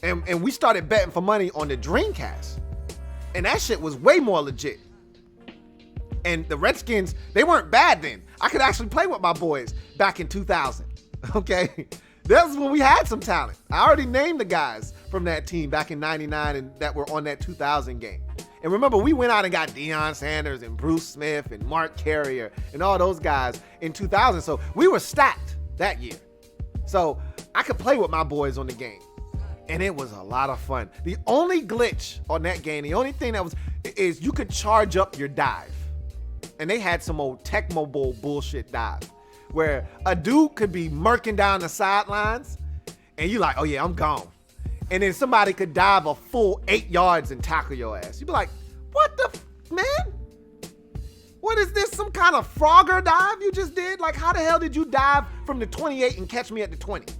And we started betting for money on the Dreamcast. And that shit was way more legit. And the Redskins, they weren't bad then. I could actually play with my boys back in 2000. Okay? That was when we had some talent. I already named the guys from that team back in 99 and that were on that 2000 game. And remember, we went out and got Deion Sanders and Bruce Smith and Mark Carrier and all those guys in 2000. So we were stacked that year. So I could play with my boys on the game. And it was a lot of fun. The only glitch on that game, the only thing that was, is you could charge up your dive. And they had some old Tecmo Bowl bullshit dive where a dude could be murking down the sidelines and you like, oh yeah, I'm gone. And then somebody could dive a full 8 yards and tackle your ass. You'd be like, what the man? What is this, some kind of Frogger dive you just did? Like, how the hell did you dive from the 28 and catch me at the 20?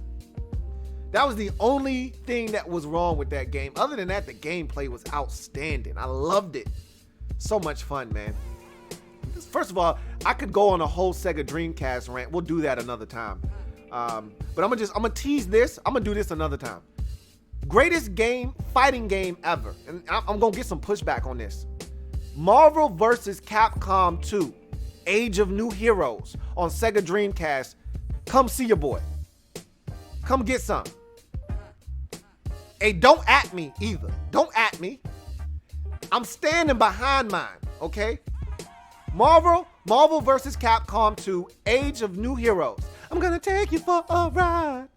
That was the only thing that was wrong with that game. Other than that, the gameplay was outstanding. I loved it. So much fun, man. First of all, I could go on a whole Sega Dreamcast rant. We'll do that another time. But I'm gonna tease this. I'm gonna do this another time. Greatest fighting game ever. And I'm gonna get some pushback on this. Marvel vs. Capcom 2, Age of New Heroes on Sega Dreamcast. Come see your boy. Come get some. Hey, don't at me either. Don't at me. I'm standing behind mine, okay? Marvel vs. Capcom 2, Age of New Heroes. I'm gonna take you for a ride.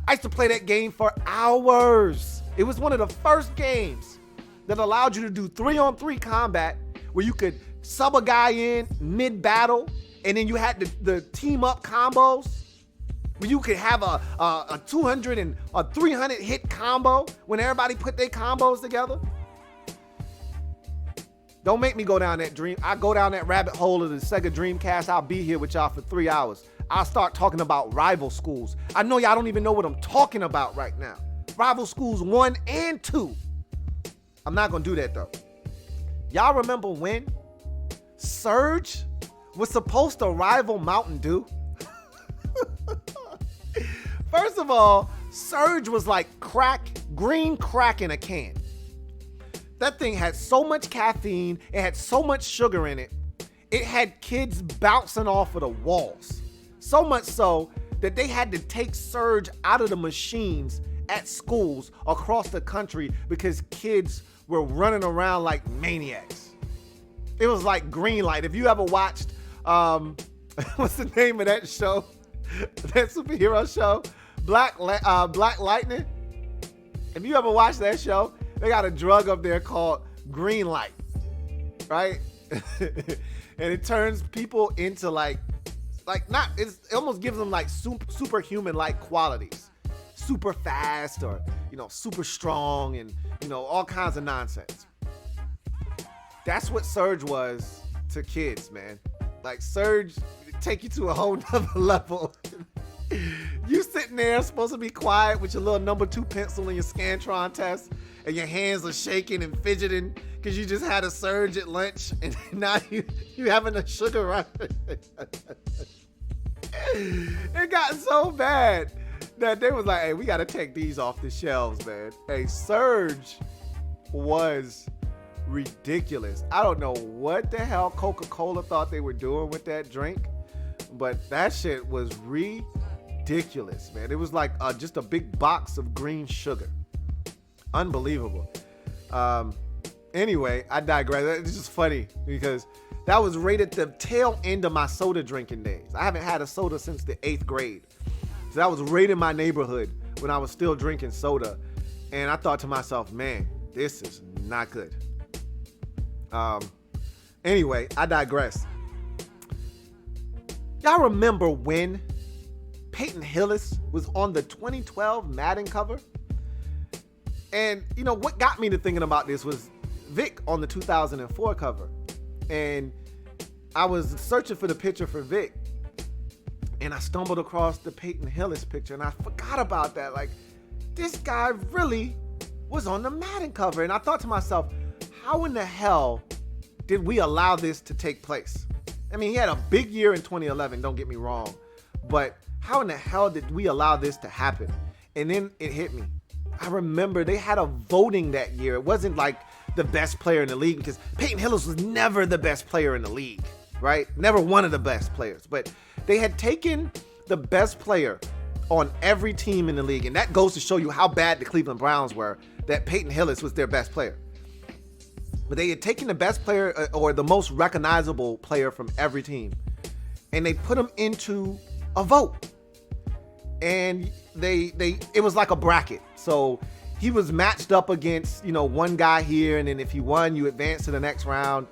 I used to play that game for hours. It was one of the first games that allowed you to do 3-on-3 combat where you could sub a guy in mid-battle, and then you had the team-up combos where you could have a 200 and a 300 hit combo when everybody put their combos together. Don't make me go down that I go down that rabbit hole of the Sega Dreamcast. I'll be here with y'all for 3 hours. I'll start talking about rival schools. I know y'all don't even know what I'm talking about right now. Rival schools 1 and 2. I'm not gonna do that though. Y'all remember when Surge was supposed to rival Mountain Dew? First of all, Surge was like green crack in a can. That thing had so much caffeine, it had so much sugar in it, it had kids bouncing off of the walls. So much so that they had to take Surge out of the machines at schools across the country because kids were running around like maniacs. It was like green light. If you ever watched, what's the name of that show? That superhero show? Black Lightning. If you ever watched that show, they got a drug up there called green light, right? And it turns people into it almost gives them like superhuman-like qualities. Super fast or, super strong and, all kinds of nonsense. That's what Surge was to kids, man. Like Surge take you to a whole nother level. You sitting there supposed to be quiet with your little number 2 pencil in your Scantron test, and your hands are shaking and fidgeting because you just had a Surge at lunch, and now you having a sugar rush. It got so bad that they was like, hey, we got to take these off the shelves, man. Hey, Surge was ridiculous. I don't know what the hell Coca-Cola thought they were doing with that drink, but that shit was ridiculous, man. It was like just a big box of green sugar. Unbelievable. Anyway, I digress. It's just funny because that was right at the tail end of my soda drinking days. I haven't had a soda since the 8th grade. So that was right in my neighborhood when I was still drinking soda. And I thought to myself, man, this is not good. Anyway, I digress. Y'all remember when Peyton Hillis was on the 2012 Madden cover. And, you know, what got me to thinking about this was Vic on the 2004 cover. And I was searching for the picture for Vic. And I stumbled across the Peyton Hillis picture. And I forgot about that. Like, this guy really was on the Madden cover. And I thought to myself, how in the hell did we allow this to take place? I mean, he had a big year in 2011, don't get me wrong. But how in the hell did we allow this to happen? And then it hit me. I remember they had a voting that year. It wasn't like the best player in the league, because Peyton Hillis was never the best player in the league, right? Never one of the best players. But they had taken the best player on every team in the league. And that goes to show you how bad the Cleveland Browns were, that Peyton Hillis was their best player. But they had taken the best player or the most recognizable player from every team, and they put him into a vote. And it was like a bracket. So he was matched up against, you know, one guy here, and then if he won, you advance to the next round.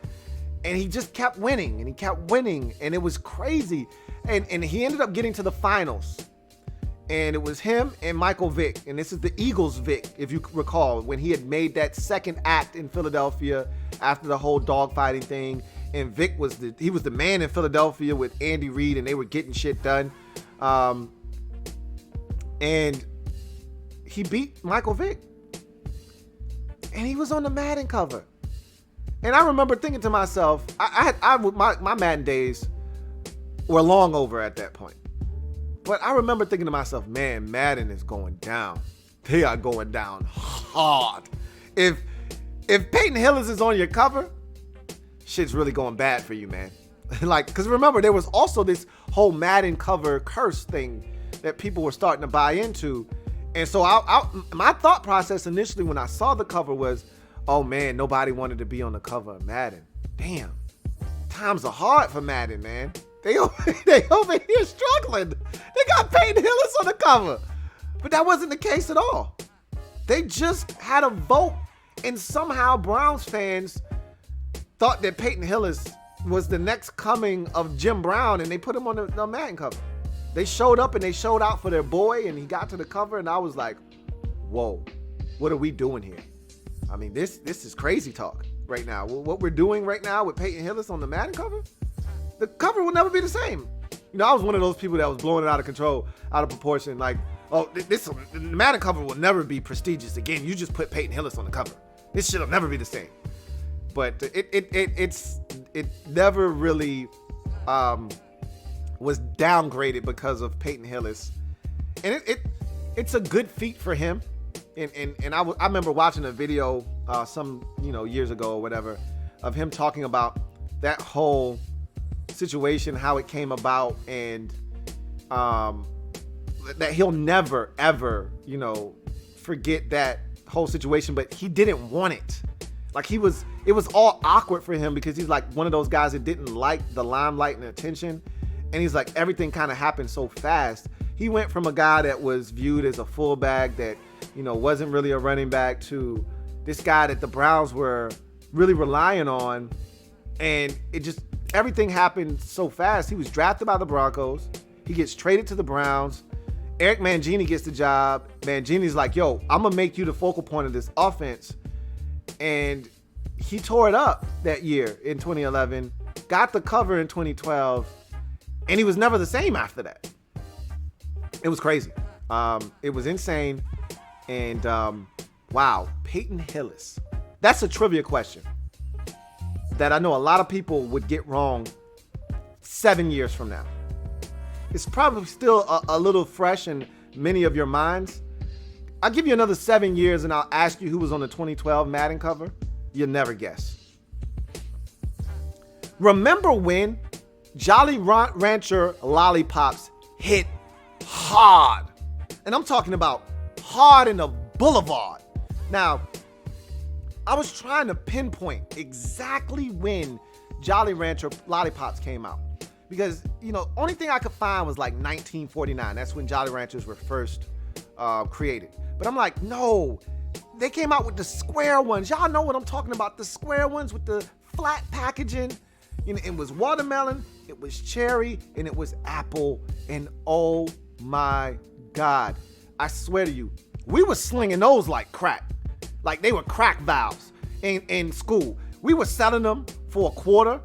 And he just kept winning, and he kept winning, and it was crazy. And he ended up getting to the finals. And it was him and Michael Vick. And this is the Eagles Vick, if you recall, when he had made that second act in Philadelphia after the whole dogfighting thing. And Vick was the man in Philadelphia with Andy Reid, and they were getting shit done. And he beat Michael Vick. And he was on the Madden cover. And I remember thinking to myself, my Madden days were long over at that point. But I remember thinking to myself, man, Madden is going down. They are going down hard. If Peyton Hillis is on your cover, shit's really going bad for you, man. Like, because remember, there was also this whole Madden cover curse thing that people were starting to buy into. And so my thought process initially when I saw the cover was, oh man, nobody wanted to be on the cover of Madden. Damn, times are hard for Madden, man. They over here struggling. They got Peyton Hillis on the cover. But that wasn't the case at all. They just had a vote, and somehow Browns fans thought that Peyton Hillis was the next coming of Jim Brown, and they put him on the Madden cover. They showed up and they showed out for their boy, and he got to the cover, and I was like, whoa, what are we doing here? I mean, this is crazy talk right now. What we're doing right now with Peyton Hillis on the Madden cover, the cover will never be the same. You know, I was one of those people that was blowing it out of control, out of proportion. Like, oh, the Madden cover will never be prestigious again. You just put Peyton Hillis on the cover. This shit will never be the same. But it never really was downgraded because of Peyton Hillis, and it's a good feat for him. And I remember watching a video some years ago or whatever of him talking about that whole situation, how it came about, and that he'll never ever forget that whole situation. But he didn't want it. Like, it was all awkward for him because he's like one of those guys that didn't like the limelight and attention. And he's like, everything kind of happened so fast. He went from a guy that was viewed as a fullback that, wasn't really a running back, to this guy that the Browns were really relying on. And everything happened so fast. He was drafted by the Broncos. He gets traded to the Browns. Eric Mangini gets the job. Mangini's like, yo, I'm going to make you the focal point of this offense. And he tore it up that year in 2011, got the cover in 2012, and he was never the same after that. It was crazy. It was insane. And wow, Peyton Hillis. That's a trivia question that I know a lot of people would get wrong 7 years from now. It's probably still a little fresh in many of your minds. I'll give you another 7 years and I'll ask you who was on the 2012 Madden cover. You'll never guess. Remember when Jolly Rancher lollipops hit hard? And I'm talking about hard in the boulevard. Now, I was trying to pinpoint exactly when Jolly Rancher lollipops came out. Because, only thing I could find was like 1949. That's when Jolly Ranchers were first created. But I'm like, no, they came out with the square ones. Y'all know what I'm talking about. The square ones with the flat packaging. It was watermelon, it was cherry, and it was apple. And oh my God. I swear to you, we were slinging those like crack. Like they were crack valves in school. We were selling them for a quarter,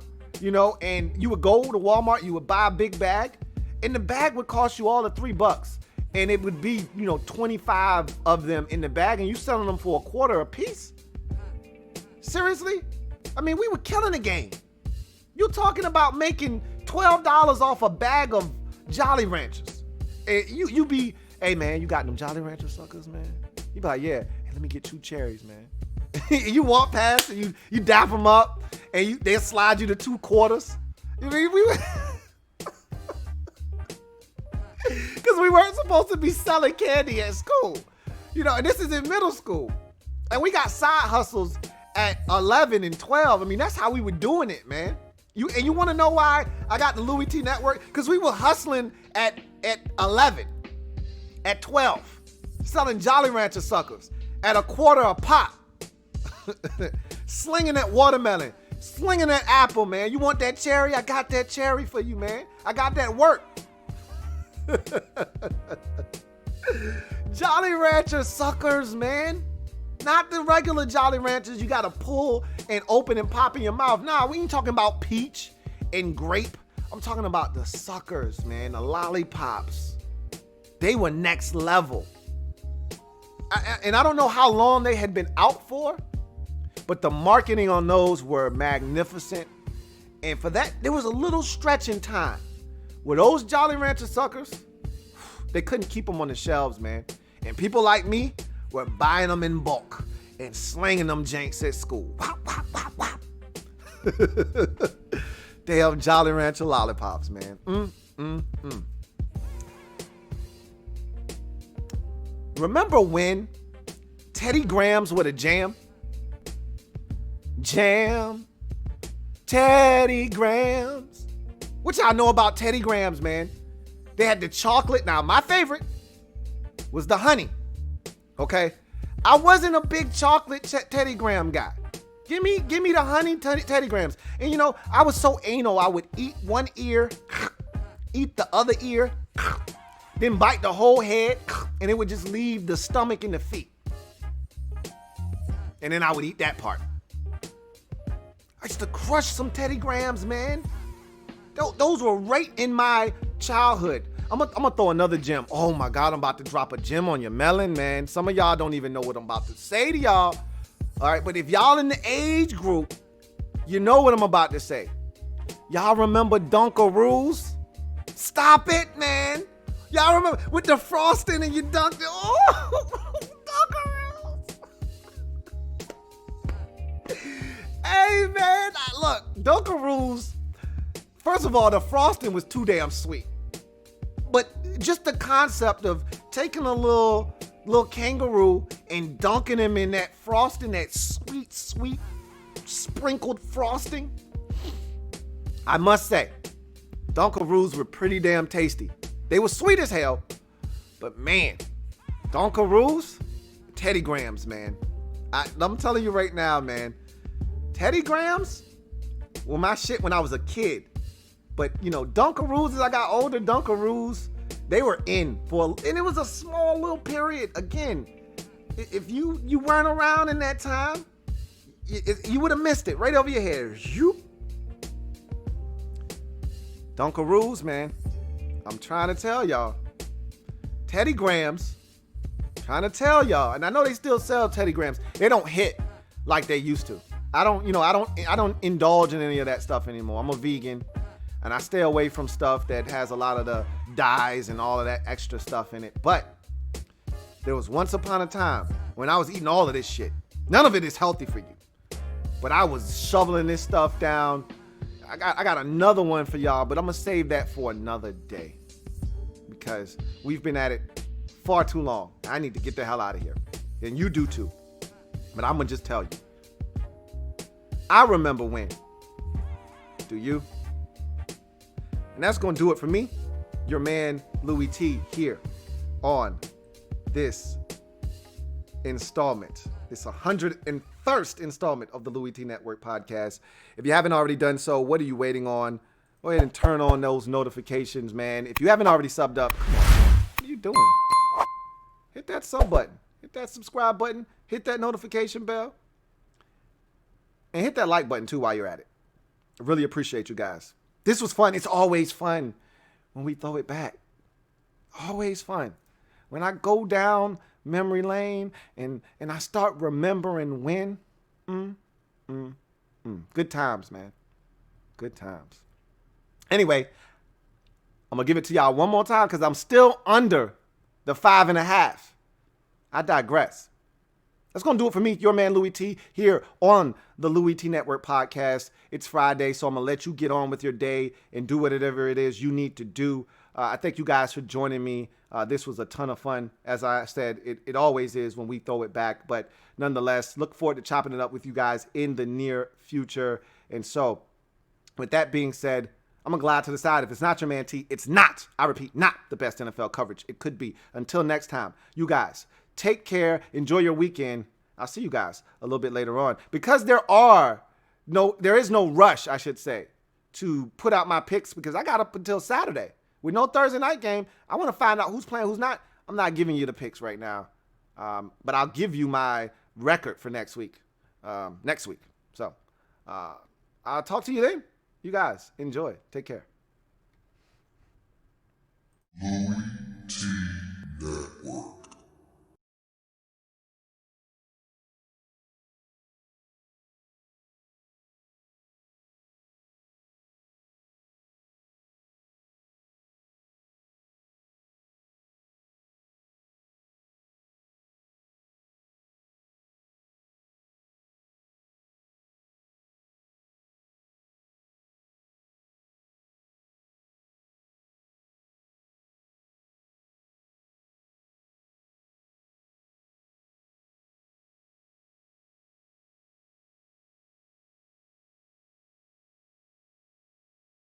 and you would go to Walmart, you would buy a big bag, and the bag would cost you all of $3. And it would be, 25 of them in the bag, and you selling them for a quarter a piece? Seriously? I mean, we were killing the game. You're talking about making $12 off a bag of Jolly Ranchers. And you be, hey man, you got them Jolly Rancher suckers, man? You be like, yeah, hey, let me get 2 cherries, man. You walk past and you dap them up, and they slide you to 2 quarters. I mean, because we weren't supposed to be selling candy at school. And this is in middle school. And we got side hustles at 11 and 12. I mean, that's how we were doing it, man. You want to know why I got the LouieTeeNetwork? Because we were hustling at 11, at 12, selling Jolly Rancher suckers at a quarter a pop. Slinging that watermelon, slinging that apple, man. You want that cherry? I got that cherry for you, man. I got that work. Jolly Rancher suckers, man. Not the regular Jolly Ranchers you gotta pull and open and pop in your mouth. Nah, we ain't talking about peach and grape. I'm talking about the suckers, man. The lollipops. They were next level. And I don't know how long they had been out for, but the marketing on those were magnificent. And for that, there was a little stretch in time where those Jolly Rancher suckers, they couldn't keep them on the shelves, man. And people like me were buying them in bulk and slinging them janks at school. Wop, wop, wop, wop. Damn Jolly Rancher lollipops, man. Remember when Teddy Grahams were the jam? Jam, Teddy Grahams. What y'all know about Teddy Grahams, man? They had the chocolate. Now, my favorite was the honey. Okay? I wasn't a big chocolate Teddy Graham guy. Give me the honey Teddy Grahams. And I was so anal, I would eat one ear, eat the other ear, then bite the whole head, and it would just leave the stomach and the feet. And then I would eat that part. I used to crush some Teddy Grahams, man. Those were right in my childhood. I'm gonna throw another gem. Oh my God, I'm about to drop a gem on your melon, man. Some of y'all don't even know what I'm about to say to y'all. All right, but if y'all in the age group, you know what I'm about to say. Y'all remember Dunkaroos? Stop it, man. Y'all remember with the frosting and you dunked it? Oh, Dunkaroos. Hey, man, look, Dunkaroos. First of all, the frosting was too damn sweet. But just the concept of taking a little kangaroo and dunking him in that frosting, that sweet, sweet sprinkled frosting. I must say, Dunkaroos were pretty damn tasty. They were sweet as hell, but man, Dunkaroos, Teddy Grahams, man. I'm telling you right now, man, Teddy Grahams were my shit when I was a kid. But, Dunkaroos, as I got older, Dunkaroos, they were in and it was a small little period. Again, if you weren't around in that time, you would have missed it right over your head. Dunkaroos, man. I'm trying to tell y'all. Teddy Grahams, trying to tell y'all. And I know they still sell Teddy Grahams. They don't hit like they used to. I don't indulge in any of that stuff anymore. I'm a vegan. And I stay away from stuff that has a lot of the dyes and all of that extra stuff in it. But there was once upon a time when I was eating all of this shit. None of it is healthy for you. But I was shoveling this stuff down. I got another one for y'all, but I'm going to save that for another day. Because we've been at it far too long. I need to get the hell out of here. And you do too. But I'm going to just tell you. I remember when. Do you? And that's going to do it for me, your man, Louie T, here on this installment, this 101st installment of the LouieTeeNetwork podcast. If you haven't already done so, what are you waiting on? Go ahead and turn on those notifications, man. If you haven't already subbed up, come on. doing? Hit that sub button. Hit that subscribe button. Hit that notification bell. And hit that like button too while you're at it. I really appreciate you guys. This was fun. It's always fun when we throw it back. Always fun. When I go down memory lane and I start remembering when. Good times, man. Good times. Anyway, I'm going to give it to y'all one more time because I'm still under the 5.5. I digress. That's going to do it for me, your man Louie T, here on the LouieTeeNetwork podcast. It's Friday, so I'm going to let you get on with your day and do whatever it is you need to do. I thank you guys for joining me. This was a ton of fun. As I said, it always is when we throw it back. But nonetheless, look forward to chopping it up with you guys in the near future. And so, with that being said, I'm going to glide to the side. If it's not your man T, it's not, I repeat, not the best NFL coverage it could be. Until next time, you guys, take care. Enjoy your weekend. I'll see you guys a little bit later on. Because there is no rush, I should say, to put out my picks because I got up until Saturday. With no Thursday night game, I want to find out who's playing, who's not. I'm not giving you the picks right now. But I'll give you my record for next week. So I'll talk to you then. You guys, enjoy. Take care.